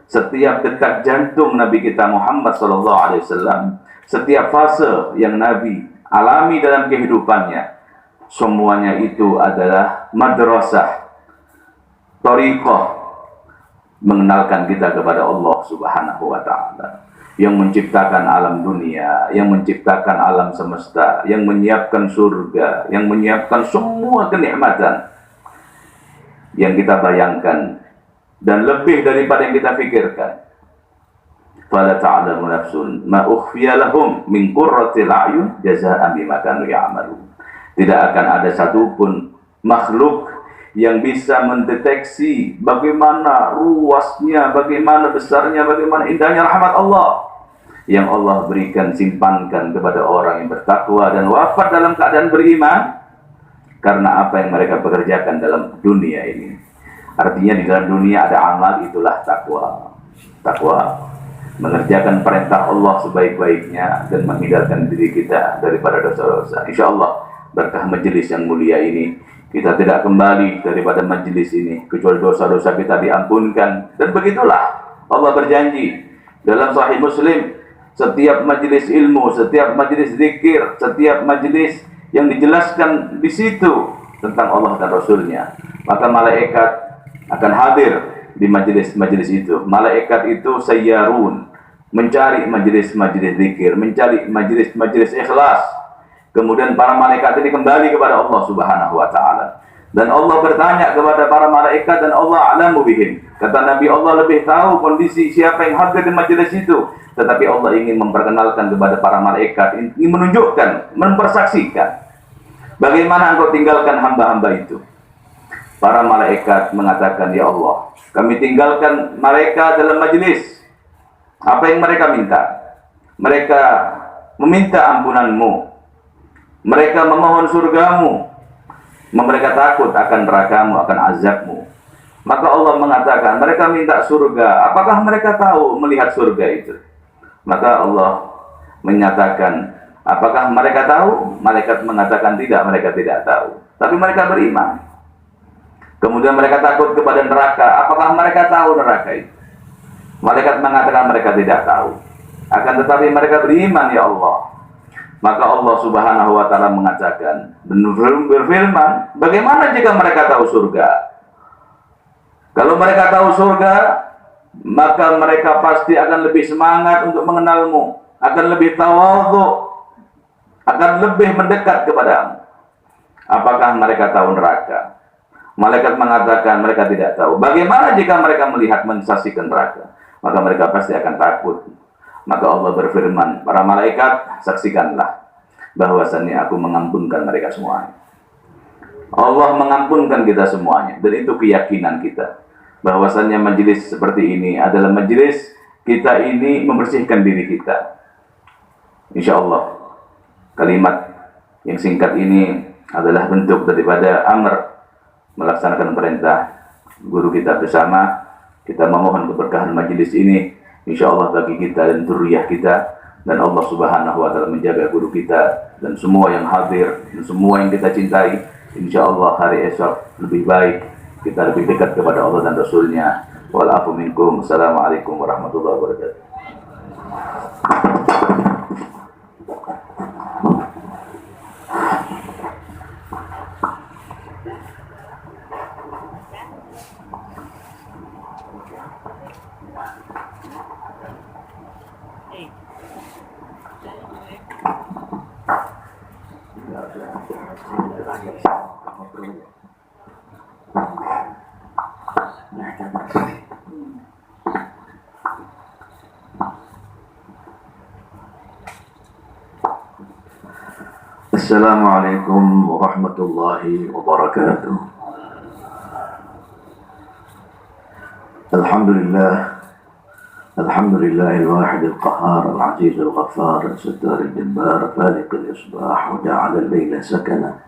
setiap detak jantung Nabi kita Muhammad sallallahu alaihi wasallam, setiap fase yang Nabi alami dalam kehidupannya, semuanya itu adalah madrasah, thariqah, mengenalkan kita kepada Allah Subhanahu wa ta'ala, yang menciptakan alam dunia, yang menciptakan alam semesta, yang menyiapkan surga, yang menyiapkan semua kenikmatan yang kita bayangkan dan lebih daripada yang kita pikirkan. Fala ta'lamu nafsun ma ukhfiya lahum min qurratil a'yun jazaa'an bima kanu ya'malun. Tidak akan ada satupun makhluk yang bisa mendeteksi bagaimana ruasnya, bagaimana besarnya, bagaimana indahnya rahmat Allah yang Allah berikan, simpankan kepada orang yang bertakwa dan wafat dalam keadaan beriman karena apa yang mereka pekerjakan dalam dunia ini. Artinya di dalam dunia ada amal, itulah takwa. Takwa mengerjakan perintah Allah sebaik-baiknya dan menghindarkan diri kita daripada dosa-dosa. Insya Allah berkah majelis yang mulia ini, kita tidak kembali daripada majelis ini kecuali dosa-dosa kita diampunkan. Dan begitulah Allah berjanji dalam Sahih Muslim, setiap majelis ilmu, setiap majelis zikir, setiap majelis yang dijelaskan di situ tentang Allah dan Rasulnya, maka malaikat akan hadir di majelis-majelis itu. Malaikat itu sayyarun, mencari majelis-majelis zikir, mencari majelis-majelis ikhlas. Kemudian para malaikat ini kembali kepada Allah Subhanahu wa taala. Dan Allah bertanya kepada para malaikat dan Allah a'lamu bihim. Kata Nabi, Allah lebih tahu kondisi siapa yang hadir di majelis itu. Tetapi Allah ingin memperkenalkan kepada para malaikat, ingin menunjukkan, mempersaksikan bagaimana engkau tinggalkan hamba-hamba itu. Para malaikat mengatakan, ya Allah, kami tinggalkan mereka dalam majelis. Apa yang mereka minta? Mereka meminta ampunanmu. Mereka memohon surgamu. Mereka takut akan nerakamu, akan azabmu. Maka Allah mengatakan, mereka minta surga. Apakah mereka tahu melihat surga itu? Maka Allah menyatakan, apakah mereka tahu? Malaikat mengatakan tidak, mereka tidak tahu. Tapi mereka beriman. Kemudian mereka takut kepada neraka. Apakah mereka tahu neraka itu? Malaikat mengatakan mereka tidak tahu. Akan tetapi mereka beriman, ya Allah. Maka Allah Subhanahu wa taala mengatakan, berfirman, bagaimana jika mereka tahu surga? Kalau mereka tahu surga, maka mereka pasti akan lebih semangat untuk mengenalmu, akan lebih tawadhu, akan lebih mendekat kepadamu. Apakah mereka tahu neraka? Malaikat mengatakan mereka tidak tahu. Bagaimana jika mereka melihat mensaksikan neraka? Maka mereka pasti akan takut. Maka Allah berfirman, para malaikat, saksikanlah bahwasannya aku mengampunkan mereka semuanya. Allah mengampunkan kita semuanya. Dan itu keyakinan kita, bahwasannya majelis seperti ini adalah majelis kita ini membersihkan diri kita. Insya Allah kalimat yang singkat ini adalah bentuk daripada amr, melaksanakan perintah guru kita bersama. Kita memohon keberkahan majelis ini, insya Allah bagi kita dan dzurriyyah kita, dan Allah Subhanahu wa taala menjaga guru kita dan semua yang hadir dan semua yang kita cintai. Insya Allah hari esok lebih baik, kita lebih dekat kepada Allah dan Rasulnya. Wal afu minkum. Assalamualaikum warahmatullahi wabarakatuh. Assalamualaikum warahmatullahi wabarakatuh. Alhamdulillahil wahidil qahhar al-azizil ghaffar as-sattaril jabbar faliqil isbah wa ja'ala al-laila sakana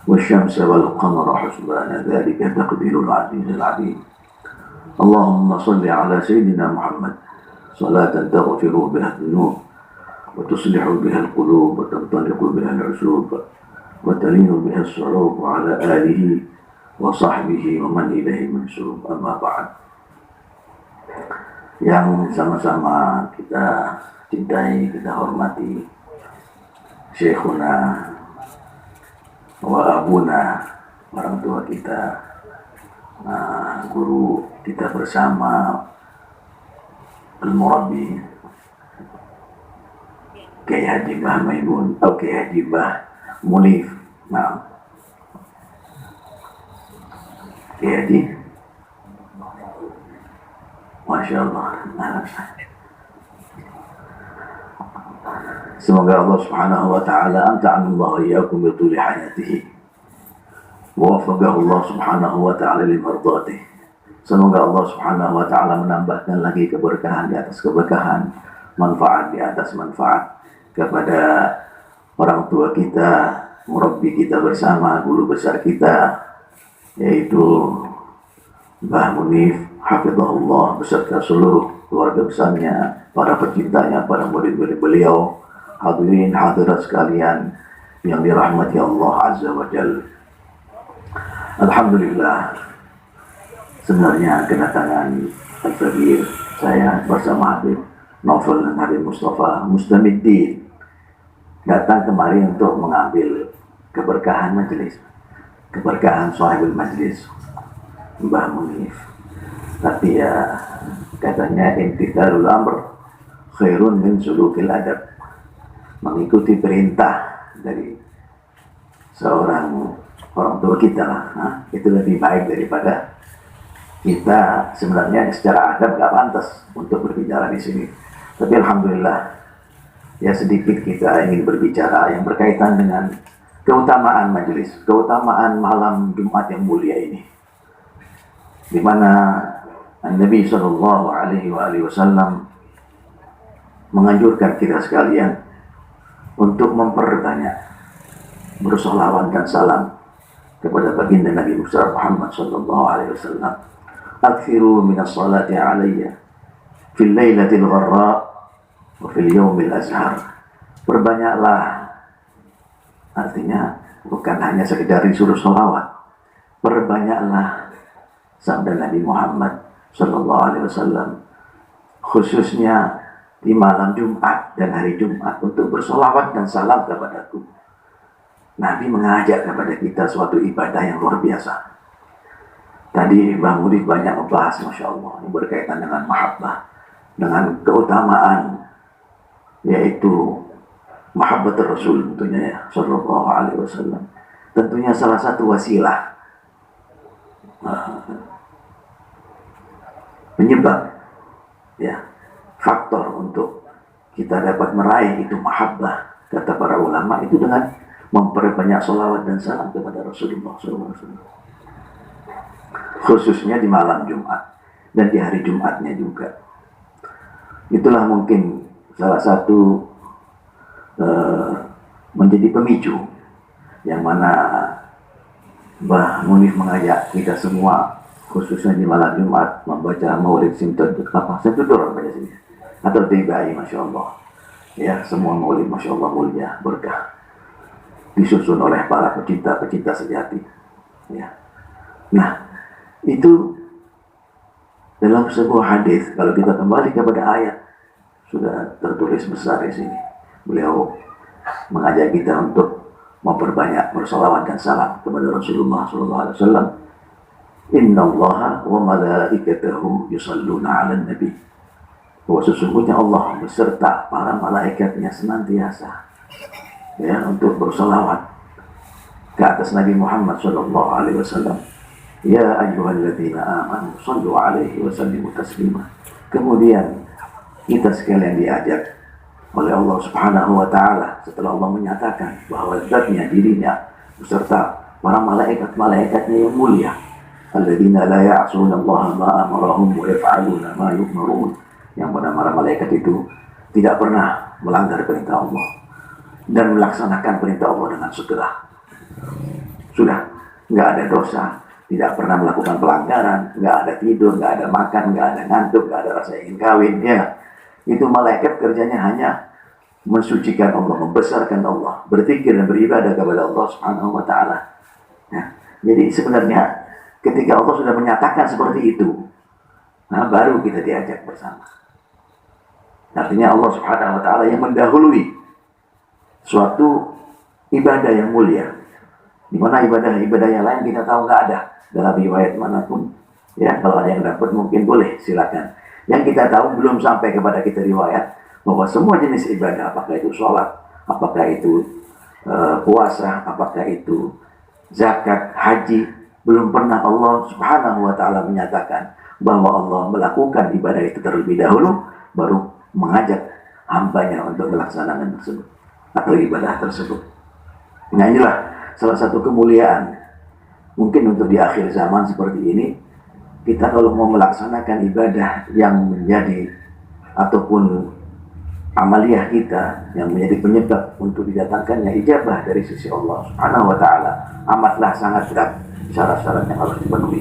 wasyamsa wal qamara husbana dzalika taqdirul azizil alim. Allahumma shalli ala sayyidina Muhammad salatan taghfiru biha dzunub وتصلح بها القلوب وتنطلق بها العشوب وتلين بها الصعوب وعلى آله وصحبه ومن إليه منسوب. أما بعد. Yang sama-sama kita cintai, kita hormati Syekhuna wa abuna, orang tua kita, guru kita bersama, Al-Murabbi Kiai Haji Bah Maimun atau Kiai Haji Bah Munif. Nah, Kiai Haji, Masya Allah. Semoga Allah Subhanahu wa taala amta'anallahu iyyakum bi tuli hayatihi wa waffaqahu Allah Subhanahu wa taala li mardatihi. Semoga Allah Subhanahu wa taala menambahkan lagi keberkahan di atas keberkahan, manfaat di atas manfaat, kepada orang tua kita, murabbi kita bersama, guru besar kita, yaitu Mbah Munif hafizahullah beserta seluruh keluarga besarnya, para pecintanya, para murid-murid beliau, hadirin hadirat sekalian yang dirahmati Allah Azza wa Jalla. Alhamdulillah, sebenarnya kedatangan Al-Faqih saya bersama Habib Novel dan Habib Mustafa Mustamiddin datang kemari untuk mengambil keberkahan majelis, keberkahan sahibul majlis Mbah Munif. Tapi ya katanya imtithalul amr khairun min sulukil adab, mengikuti perintah dari seorang orang tua kita lah, itu lebih baik daripada kita sebenarnya secara adab gak pantas untuk berbicara di sini. Tapi alhamdulillah ya sedikit kita ingin berbicara yang berkaitan dengan keutamaan majelis, keutamaan malam Jumat yang mulia ini, di mana Nabi Shallallahu Alaihi Wasallam menganjurkan kita sekalian untuk memperbanyak bersolawat dan salam kepada baginda Nabi Muhammad Shallallahu Alaihi Wasallam. Akthiru minas salati alayya fil lailatil gharra wa fil yawmil azhar. Perbanyaklah, artinya bukan hanya sekedar disuruh sholawat, perbanyaklah sabda Nabi Muhammad Sallallahu Alaihi Wasallam, khususnya di malam Jumat dan hari Jumat, untuk bersolawat dan salam kepadaku. Nabi mengajak kepada kita suatu ibadah yang luar biasa. Tadi Mbah Munif banyak membahas, Masya Allah, yang berkaitan dengan mahabbah, dengan keutamaan, yaitu mahabbat Rasul tentunya ya, Sallallahu Alaihi Wasallam. Tentunya salah satu wasilah penyebab ya, faktor untuk kita dapat meraih itu mahabbah, kata para ulama, itu dengan memperbanyak sholawat dan salam kepada Rasulullah SAW, khususnya di malam Jumat dan di hari Jumatnya juga. Itulah mungkin salah satu menjadi pemicu yang mana Mbah Munif mengajak kita semua, khususnya di malam Jumat, membaca maulid simtud simtudur atau tibai, Masya Allah ya, semua maulid Masya Allah mulia, berkah, disusun oleh para pecinta-pecinta sejati ya. Nah, itu dalam sebuah hadis, kalau kita kembali kepada ayat, sudah tertulis besar di sini. Beliau mengajak kita untuk memperbanyak bersolawat dan salam kepada Rasulullah SAW. Inna Allaha wa malaikatahu yusalluna ala nabi. Bahwa sesungguhnya Allah beserta para malaikatnya senantiasa ya, untuk bersolawat ke atas Nabi Muhammad SAW. Ya ayyuhalladzina amanu sallu alaihi wa sallimu taslima. Kemudian kita sekalian diajak oleh Allah Subhanahu wa taala, setelah Allah menyatakan bahwa zatnya, dirinya beserta para malaikat-malaikatnya yang mulia, alladzina la ya'suna Allah ma amarahum wa yaf'aluna ma yu'marun, yang mana para malaikat itu tidak pernah melanggar perintah Allah dan melaksanakan perintah Allah dengan segera. Sudah, nggak ada dosa, tidak pernah melakukan pelanggaran, nggak ada tidur, nggak ada makan, nggak ada ngantuk, nggak ada rasa ingin kawin ya. Itu malaikat kerjanya hanya mensucikan Allah, membesarkan Allah, berzikir dan beribadah kepada Allah Subhanahu wa taala. Ya. Jadi sebenarnya ketika Allah sudah menyatakan seperti itu, nah baru kita diajak bersama. Artinya Allah Subhanahu wa taala yang mendahului suatu ibadah yang mulia, di mana ibadah-ibadah yang lain kita tahu nggak ada dalam riwayat manapun. Ya, kalau ada yang dapat mungkin boleh, silakan. Yang kita tahu belum sampai kepada kita riwayat bahwa semua jenis ibadah, apakah itu sholat, apakah itu puasa, apakah itu zakat, haji, belum pernah Allah Subhanahu wa taala menyatakan bahwa Allah melakukan ibadah itu terlebih dahulu, baru mengajak hambanya untuk melaksanakan tersebut atau ibadah tersebut. Nah, inilah salah satu kemuliaan. Mungkin untuk di akhir zaman seperti ini, kita kalau mau melaksanakan ibadah yang menjadi ataupun amaliyah kita yang menjadi penyebab untuk didatangkannya ijabah dari sisi Allah Subhanahu wa taala amatlah sangat berat. Syarat-syarat yang harus dipenuhi,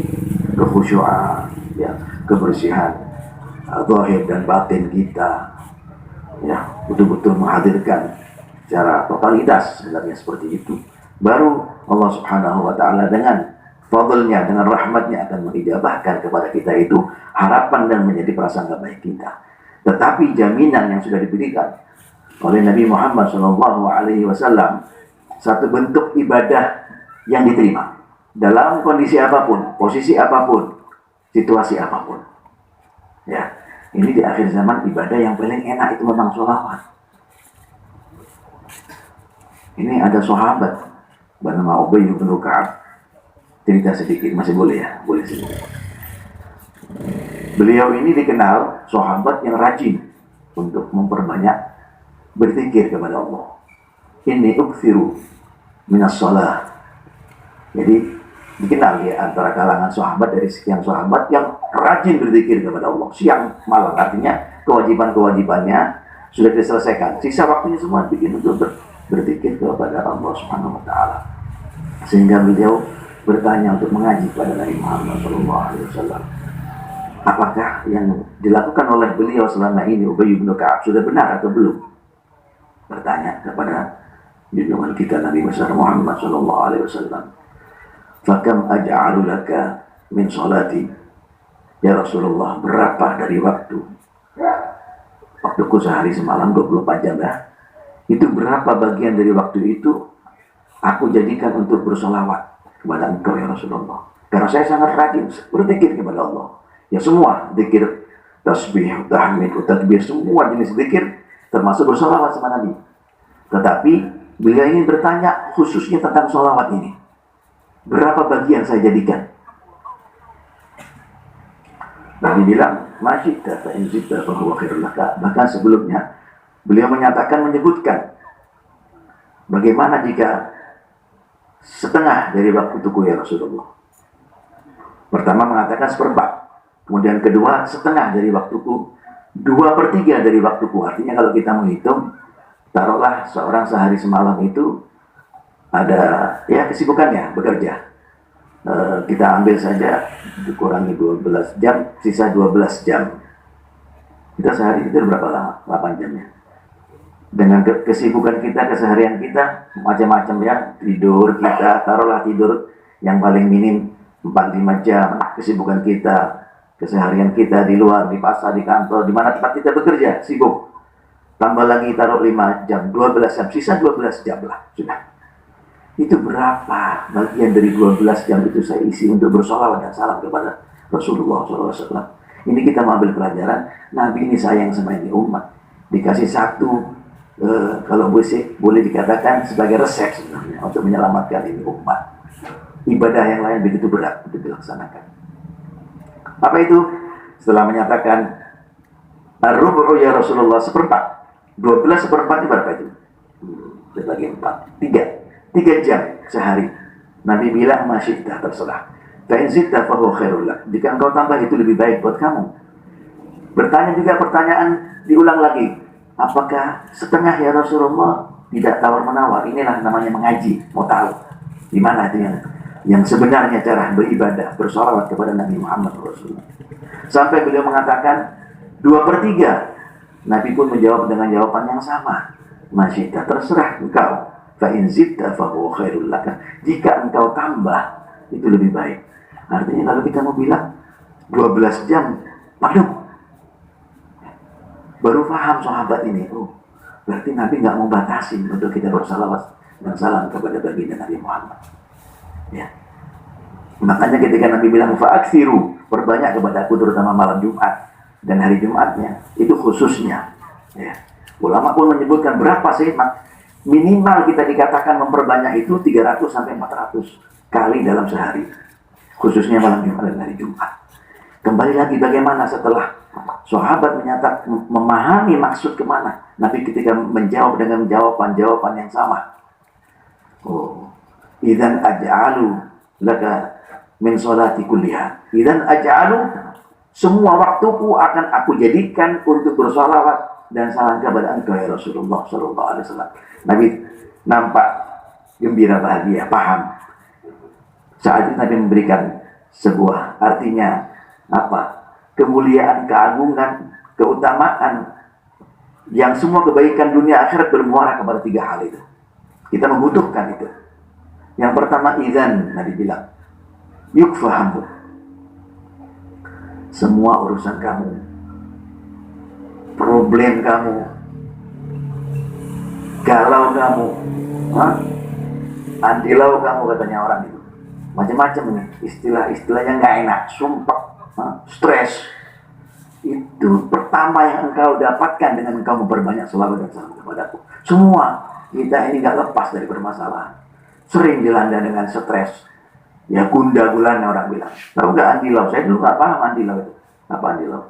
kekhusyuan, ya, kebersihan zahir dan batin kita, ya, betul-betul menghadirkan secara totalitas sebenarnya seperti itu. Baru Allah Subhanahu wa taala dengan fadlnya, dengan rahmatnya akan mengijabahkan kepada kita itu harapan dan menjadi prasangka baik kita. Tetapi jaminan yang sudah diberikan oleh Nabi Muhammad SAW, satu bentuk ibadah yang diterima dalam kondisi apapun, posisi apapun, situasi apapun. Ya, ini di akhir zaman ibadah yang paling enak itu memang sholawat. Ini ada sahabat bernama Ubay bin Ka'ab. Cerita sedikit, masih boleh ya? Boleh sedikit. Beliau ini dikenal sahabat yang rajin untuk memperbanyak berzikir kepada Allah. Inni ukthiru minas shalah. Jadi dikenal ya antara kalangan sahabat, dari sekian sahabat yang rajin berzikir kepada Allah siang malam. Artinya kewajiban-kewajibannya sudah diselesaikan, sisa waktunya semua bikin untuk berzikir kepada Allah Subhanahu wa taala. Sehingga beliau bertanya untuk mengaji kepada Nabi Muhammad SAW. Apakah yang dilakukan oleh beliau selama ini Ubay bin Ka'ab sudah benar atau belum? Bertanya kepada junjungan kita Nabi besar Muhammad SAW. Fakam aj'alu laka min sholati, ya Rasulullah, berapa dari waktuku sehari semalam 24 jam ya, itu berapa bagian dari waktu itu aku jadikan untuk bersolawat kepada engkau ya Rasulullah, karena saya sangat rajin berzikir kepada Allah. Ya semua zikir, tasbih, tahmid, takbir, semua jenis zikir termasuk bersolawat sama Nabi. Tetapi beliau ingin bertanya khususnya tentang solawat ini, berapa bagian saya jadikan? Nabi bilang, masyidda fa in zidda fa huwa khairul laka. Bahkan sebelumnya beliau menyebutkan bagaimana jika setengah dari waktuku ya Rasulullah. Pertama mengatakan seperempat, kemudian kedua setengah dari waktuku, 2/3 dari waktuku. Artinya kalau kita menghitung, taruhlah seorang sehari semalam itu ada ya kesibukannya bekerja. Kita ambil saja dikurangi 12 jam, sisa 12 jam. Kita sehari itu berapa lama? 8 jamnya. Dengan kesibukan kita, keseharian kita, macam-macam ya, tidur kita, taruhlah tidur yang paling minim 4-5 jam. Kesibukan kita, keseharian kita di luar, di pasar, di kantor, di mana tempat kita bekerja, sibuk. Tambah lagi taruh 5 jam, 12 jam, sisa 12 jam lah, sudah. Itu berapa bagian dari 12 jam itu saya isi untuk bersolawat dan salam kepada Rasulullah SAW. Ini kita mengambil pelajaran, Nabi ini sayang sama ini umat. Dikasih satu, kalau boleh dikatakan sebagai resep sebenarnya untuk menyelamatkan ini umat. Ibadah yang lain begitu berat untuk dilaksanakan. Apa itu? Setelah menyatakan ar-rubu'u ya Rasulullah, seperempat. 12 seperempat itu berapa itu? Dibagi 4, 3 jam sehari. Nabi bilang masyiddah, terserah. Fa'in zidda fa huwa khairul lak. Jika engkau tambah itu lebih baik buat kamu. Bertanya juga pertanyaan, diulang lagi. Apakah setengah ya Rasulullah? Tidak tawar-menawar. Inilah namanya mengaji, mau tahu di mana itu yang sebenarnya cara beribadah, bersolawat kepada Nabi Muhammad Rasulullah. Sampai beliau mengatakan 2/3. Nabi pun menjawab dengan jawaban yang sama. Masyiddah, terserah engkau. Fa'in zidda fa huwa khairul laka. Jika engkau tambah, itu lebih baik. Artinya kalau kita mau bilang 12 jam, penuh. Baru paham sahabat ini, berarti Nabi nggak mau batasi untuk kita bersalawat dan salam kepada baginda Nabi Muhammad. Ya. Makanya ketika Nabi bilang fa'aksiru, perbanyak kepada aku terutama malam Jumat dan hari Jumatnya, itu khususnya. Ya. Ulama pun menyebutkan berapa sih minimal kita dikatakan memperbanyak itu 300 sampai 400 kali dalam sehari, khususnya malam Jumat dan hari Jumat. Kembali lagi bagaimana setelah sahabat memahami maksud kemana, Nabi ketika menjawab dengan jawaban yang sama. Idzan aj'alu laka min sholati kulliha. Idzan aj'alu, semua waktuku akan aku jadikan untuk bersolawat dan salam kepada engkau ya Rasulullah sallallahu alaihi wasallam. Nabi nampak gembira, bahagia, paham. Saat itu Nabi memberikan sebuah, artinya apa? Kemuliaan, keagungan, keutamaan yang semua kebaikan dunia akhirat bermuara kepada 3 hal itu. Kita membutuhkan itu. Yang pertama, idzan, Nabi bilang, yukfahamu. Semua urusan kamu, problem kamu, galau kamu, andilau kamu, katanya orang itu. Macam-macam nih, istilah-istilahnya nggak enak, sumpah, stres. Itu pertama yang engkau dapatkan dengan engkau memperbanyak selawat dan salam kepadaku. Semua kita ini nggak lepas dari permasalahan. Sering dilanda dengan stres. Ya gundah gulana orang bilang. Tahu nggak andilau? Saya dulu nggak paham andilau itu. Apa andilau?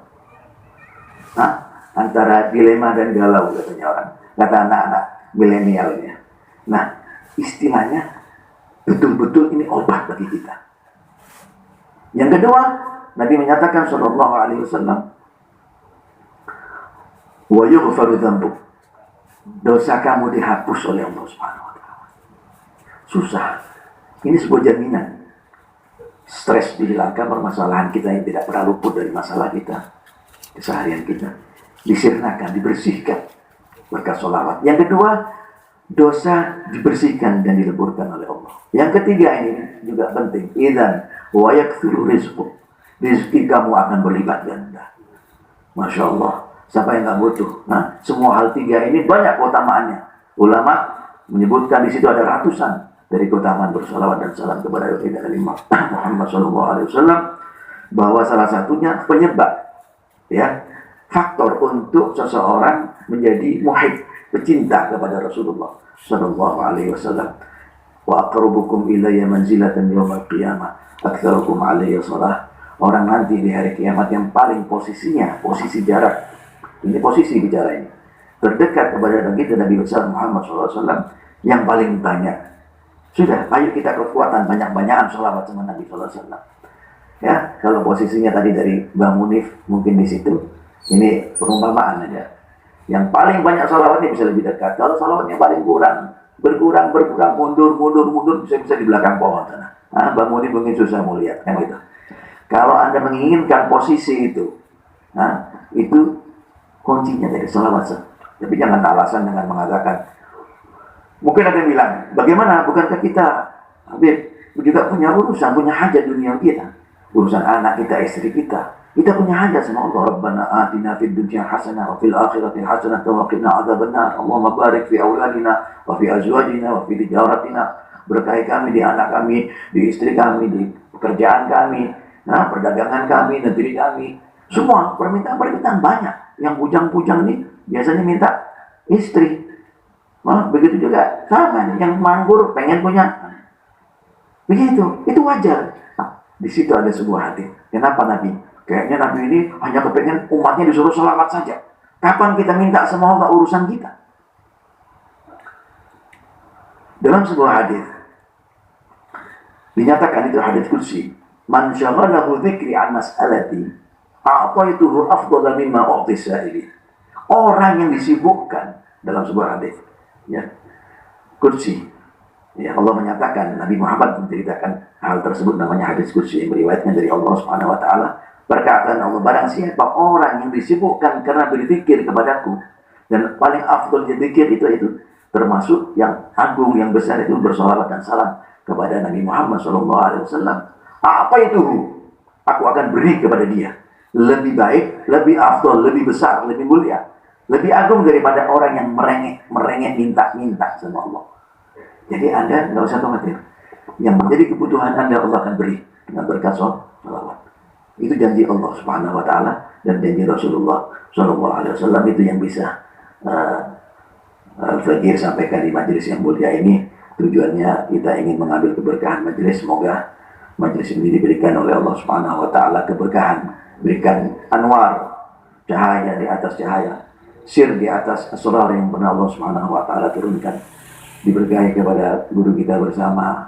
Antara dilema dan galau, katanya orang. Kata anak-anak milenialnya. Nah, istilahnya betul-betul ini obat bagi kita. Yang kedua, Nabi menyatakan sallallahu alaihi wasallam, wa yughfaru dzambuk. Dosa kamu dihapus oleh Allah Subhanahu wa taala. Susah. Ini sebuah jaminan. Stres dihilangkan, permasalahan kita yang tidak pernah luput dari masalah kita, keseharian kita, disirnakan, dibersihkan berkat sholawat. Yang kedua, dosa dibersihkan dan dileburkan oleh Allah. Yang ketiga ini juga penting. Idzan wa yakthuru rizqu. Rezeki kamu akan berlipat ganda. Masya Allah. Siapa yang nggak butuh? Nah, semua hal 3 ini banyak keutamaannya. Ulama menyebutkan di situ ada ratusan dari keutamaan bersalawat dan salam kepada Nabi Muhammad SAW, bahwa salah satunya penyebab, ya, faktor untuk seseorang menjadi muhib, pecinta kepada Rasulullah Sallallahu Alaihi Wasallam. Wa aqrabukum ilayya manzilatan yawmal qiyamah aktsarukum alayya shalah. Orang nanti di hari kiamat yang paling posisinya, posisi jarak, ini posisi bicara ini, terdekat kepada Nabi besar Muhammad SAW yang paling banyak. Sudah, ayo kita kekuatan banyak-banyakan sholawat sama Nabi SAW. Ya, kalau posisinya tadi dari Bang Munif mungkin di situ, ini perumpamaan aja. Yang paling banyak sholawatnya bisa lebih dekat. Kalau sholawatnya paling berkurang, mundur, bisa di belakang pohon sana. Bang Munif mungkin susah mau lihat, kan gitu. Kalau Anda menginginkan posisi itu, itu kuncinya dari sholawat. Tapi jangan alasan dengan mengatakan, mungkin ada yang bilang, bagaimana? Bukankah kita, Habib, juga punya urusan, punya hajat dunia kita, urusan anak kita, istri kita. Kita punya hajat sama Allah. Rabbana atina fid dunya hasanah wa fil akhirati hasanah wa qina adzabannar. Allahumma barik fi auladina wa fi azwajina wa fi tijaratina. Berkahi kami di anak kami, di istri kami, di pekerjaan kami, perdagangan kami, negeri kami. Semua permintaan banyak. Yang pujang-pujang ini biasanya minta istri. Begitu juga sama nih, yang manggur pengen punya. Begitu, itu wajar. Di situ ada sebuah hati. Kenapa Nabi? Kayaknya Nabi ini hanya kepengen umatnya disuruh selawat saja. Kapan kita minta sama Allah urusan kita? Dalam sebuah hadis dinyatakan, itu hadis qudsi, man syaghalahu dzikri an mas'alati a'taituhu afdhala mimma u'ti sa'ili. Orang yang disibukkan, dalam sebuah hadis, ya, qudsi, ya, Allah menyatakan, Nabi Muhammad menceritakan hal tersebut, namanya hadis qudsi yang meriwayatkan dari Allah Subhanahu wa taala. Perkataan Allah, barang siapa orang yang disibukkan karena berzikir kepadaku, dan paling afdal zikir itu termasuk yang agung, yang besar itu bersolawat dan salam kepada Nabi Muhammad SAW. Apa itu? Aku akan beri kepada dia lebih baik, lebih afdal, lebih besar, lebih mulia, lebih agung daripada orang yang merengek minta sama Allah. Jadi Anda nggak usah khawatir. Yang menjadi kebutuhan Anda Allah akan beri dengan berkat sholawat. Itu janji Allah Subhanahu wa taala dan janji Rasulullah sallallahu alaihi wasallam, itu yang bisa Al-Faqir sampaikan di majelis yang mulia ini. Tujuannya kita ingin mengambil keberkahan majelis. Semoga majelis ini diberikan oleh Allah Subhanahu wa taala keberkahan, berikan anwar, cahaya di atas cahaya, sir di atas asrar yang pernah Allah Subhanahu wa taala turunkan. Diberkahi kepada guru kita bersama,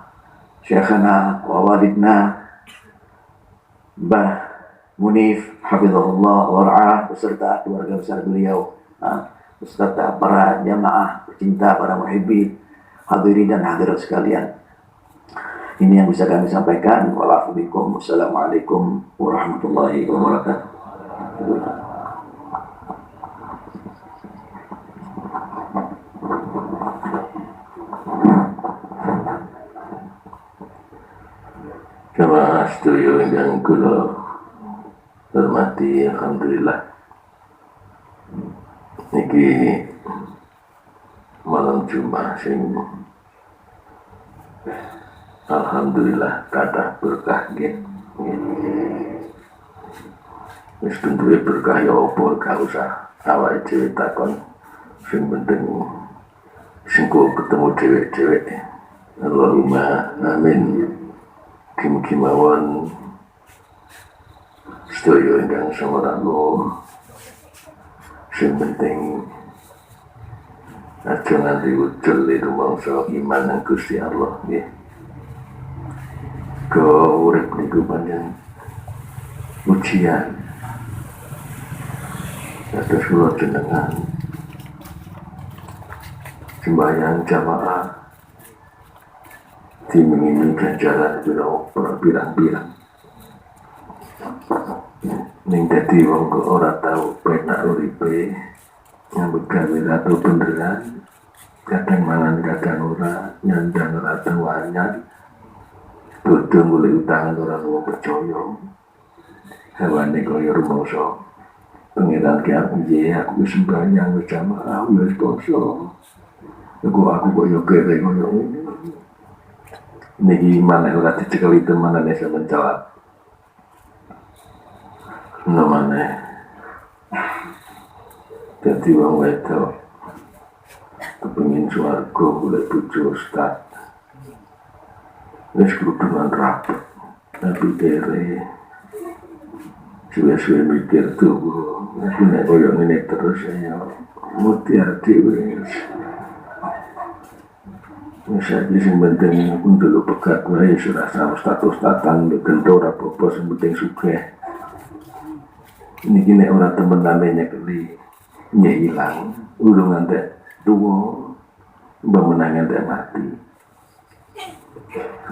Syekhana wa walidna Mbah Munif hafizahullah wa ra'ah, beserta keluarga besar beliau, Beserta para jamaah pecinta, para muhibbin, hadirin dan hadirat sekalian. Ini yang bisa kami sampaikan. Wassalamualaikum warahmatullahi wabarakatuh. Jamaah sedaya ingkang kula hormati, alhamdulillah niki malam Jumat sing alhamdulillah kathah berkah nggih. Wis tentuwe berkah ya apa gak usah awake dhewe takon, sing penting sing ketemu dhewe-dhewe. Allahumma amin. Mugi mawon sedaya ingkang samarang sing penting aja nganti ucul rumangsa iman nang Gusti Allah nggih. Go urip niku pancen ujian. Atas kula jenengan sembahyang jamaah dimengingi ganjaran pirang-pirang. Ning dadi wong kok ora tau penak uripe nyambut gawe atau beneran, kadang mangan kadang ora, nyandang ora tau anyar, bodho mulai utangan ora wong percaya. Hewane kaya rumangsa pengiran ki aku aku wis sembahyang wis jamaah wis poso. Aku kaya kere kaya ngene. Niki mana ora dicekeli teman ane sampeyan jawab. Namane dadi wong wedok kepengin swarga golek bojo ustaz. Wis kuduan rapet. Tapi kere suwe-suwe mikir tuh, aku nek koyo ngene terus ya mutiara dhewe. Saiki sing penting untuk pegat wae sudah sama status tatang gentor apa-apa sing penting sugih. Niki nek ora temen-temen nyekeli nyilang urung ngantek tuwa mbah menang ngantek mati.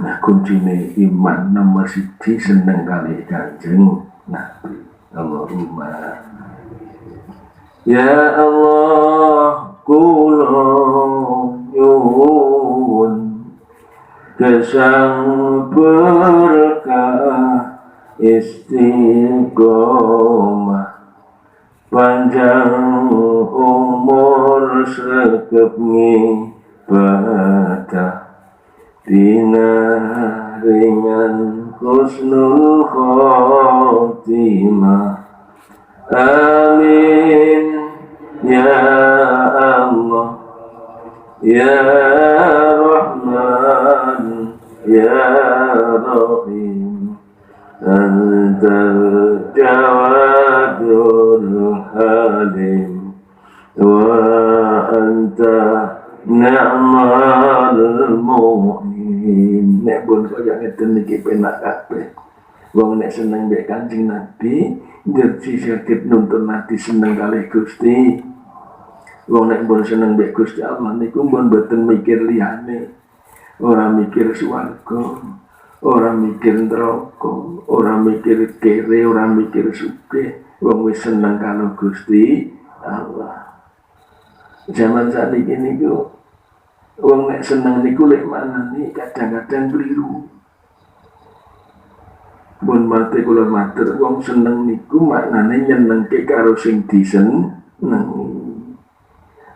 Nah kuncine iman nomor 1 seneng kali Kanjeng Nabi. Allahumma ya Allah kula nyuwun gesang berkah istiqomah panjang umur sregep ngibadah dina ringan husnul khotimah amin ya Allah ya Rahman ya Rahim antal jawadul halim wa anta ni'mal mu'in. Nek pun kaya ngeten niki penak kabeh. Wong nek seneng mbek Kanjeng Nabi ngerti sakit nuntun ati seneng kalih Gusti. Wong nek pun seneng mbek Gusti Allah niku pun mboten mikir liyane. Ora mikir swarga, ora mikir neraka, ora mikir kere, ora mikir sugih. Wong wis seneng karo Gusti Allah. Zaman sakniki niku wong nek seneng niku lek manani kadang-kadang keliru. Mun mate kula matur wong seneng niku maknane nyenengke karo sing disenengi.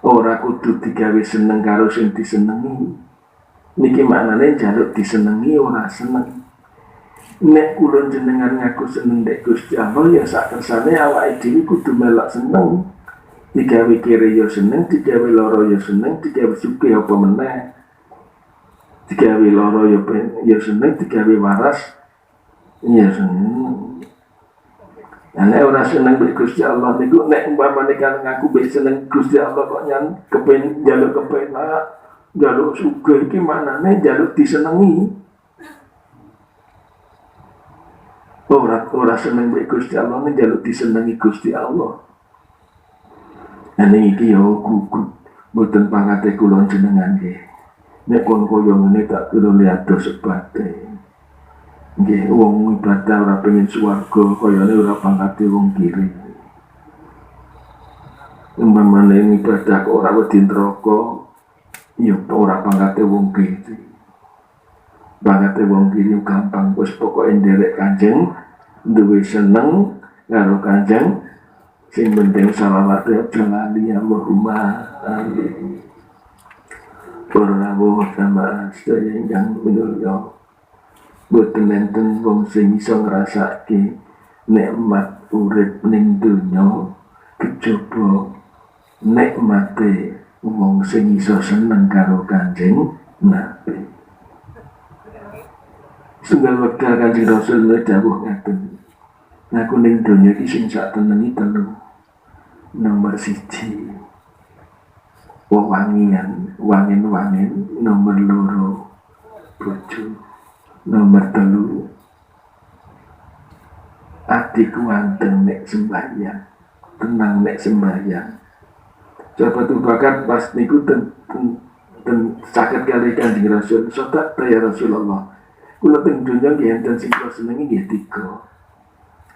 Ora kudu digawe seneng karo sing disenengi. Niki maknane njaluk disenengi ora seneng. Nek kula jenengan ngaku seneng nek Gusti Allah ya sak kersane awake dhewe kudu melok seneng. Digawe kiri ya seneng, digawe loro ya seneng, digawe sugih apa meneh. Digawe loro ya seneng, digawe waras ya seneng. Nek ora seneng mbek Gusti Allah niku nek umpamane kan ngaku mbek seneng Gusti Allah kok nyan kepen njaluk kepenak, njaluk sugih iki maknane njaluk disenengi. Ora seneng mbek Gusti Allah nek njaluk disenengi Gusti Allah. Ane iki yo gugut mboten pangate kula jenengan nggih. Nek kon koyo ngene tak kira liato sebate. Nggih, wong ibadah ora pengen swarga koyone ora pangate wong kiri. Umpamane ibadah kok ora wedi neraka, ya ora pangate wong kiri. Pangate wong kiri gampang wis pokoke nderek Kanjeng, duwe seneng karo Kanjeng. Sing penting salawat jalani Allahumma amin. Para rawuh sama sedaya ingkang minulya, boten enten wong sing iso ngrasake nikmat urip ning donya kejaba nikmate wong sing iso seneng karo Kanjeng Nabi. Setunggal wekdal Kanjeng Rasul dawuh ngaten, aku ning donya iki sing sak teneni telu. Nomor 1 wangian. Nomor 2 bojo. Nomor 3 atiku anteng nek sembahyang, tenang nek sembahyang. Sahabat Abu Bakar pas niku ten saged kali Kanjeng Rasul, "Sadat ya Rasulullah, kula teng donya nggih enten sing kula senengi nggih 3.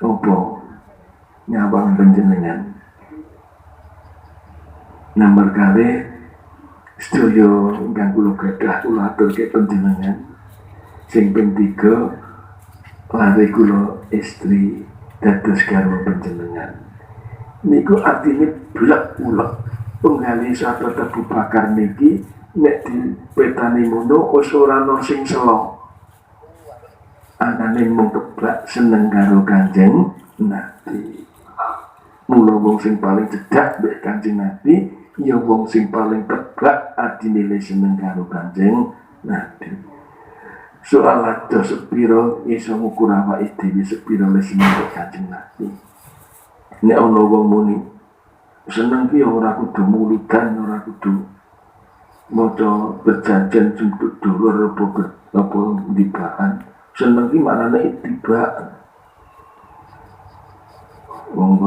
Apa? Nyawang panjenengan." Nomor kali sedaya ingkang kula gadah kula aturke panjenengan. Sing ping 3 lare kula istri dados garwa panjenengan. Niku artine blek-ulek. Penggali sahabat Abu Bakar niki nek dipetani ngono wis ora ana sing sela. Anane mung keblak seneng karo Kanjeng Nabi. Mula wong sing paling cedhak mbek Kanjeng Nabi ya wong sing paling keblak adine seneng karo Kanjeng Nabi. Soal aja sepiro iso ngukur awake dhewe sepiro le seneng karo Kanjeng Nabi. Nek ana wong muni seneng ki ora kudu mulutan, ora kudu maca berjanjian jemput dulur apa dibaan. Seneng ki maknane ittiba. Wong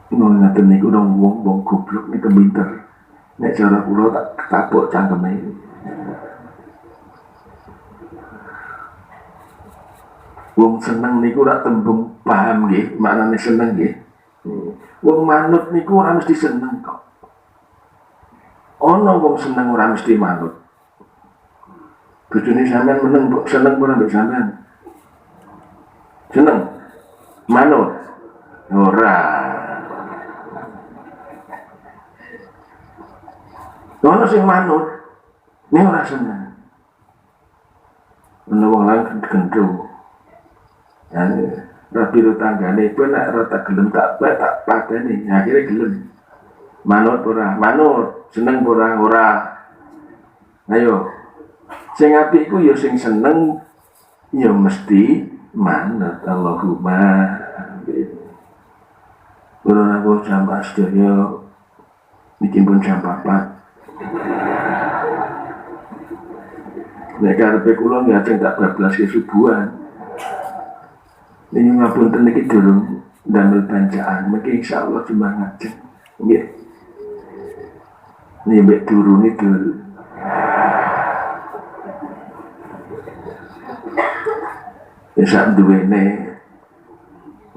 ngaten niku wong goblok niku pinter. Nek cara kula tak kapok cangkeme. Wong seneng niku ora tembung paham nggih, maknane seneng nggih. Wong manut niku ora mesti seneng kok. Ana wong seneng ora mesti manut. Bojone sampean meneng kok seneng ora mbek sampean. Seneng manut ora. Ono sing manut ning ora seneng. Ono wong lan gendro. Rapi tanggane pun nek ora tak gelem tak pateni, akhire gelem. Manut ora, manut, seneng ora. Ayo. Sing apik iku ya sing seneng ya mesti manut. Allahumma amin. Ora aku jambak sedaya niki pun jam 4. Nek karepe kula ngajeng tak bablas kesubuhan. Ini ngapunten niki durung damel bancaan, mungkin insyaallah cuma ngajeng. Nggih. Niki mbek durung itu. Sak duwene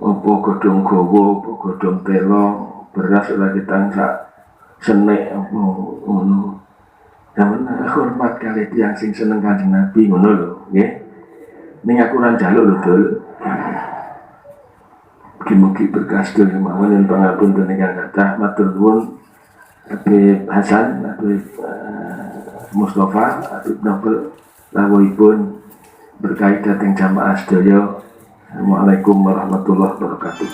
apa godhong gawa, apa godhong telo, beras ora ditang sak senek apa ngono. Sampeyan hormat kali tiyang sing seneng Kanjeng Nabi ngono lho, nggih. Ning aku ora njaluk lho, Dul. Mugi-mugi berkah sedaya mawon yen pangapunten ingkang kathah matur nuwun Habib Hasan, Habib Mustafa, Habib Nobel rawuhipun berkait dhateng jamaah sedaya. Assalamualaikum warahmatullahi wabarakatuh.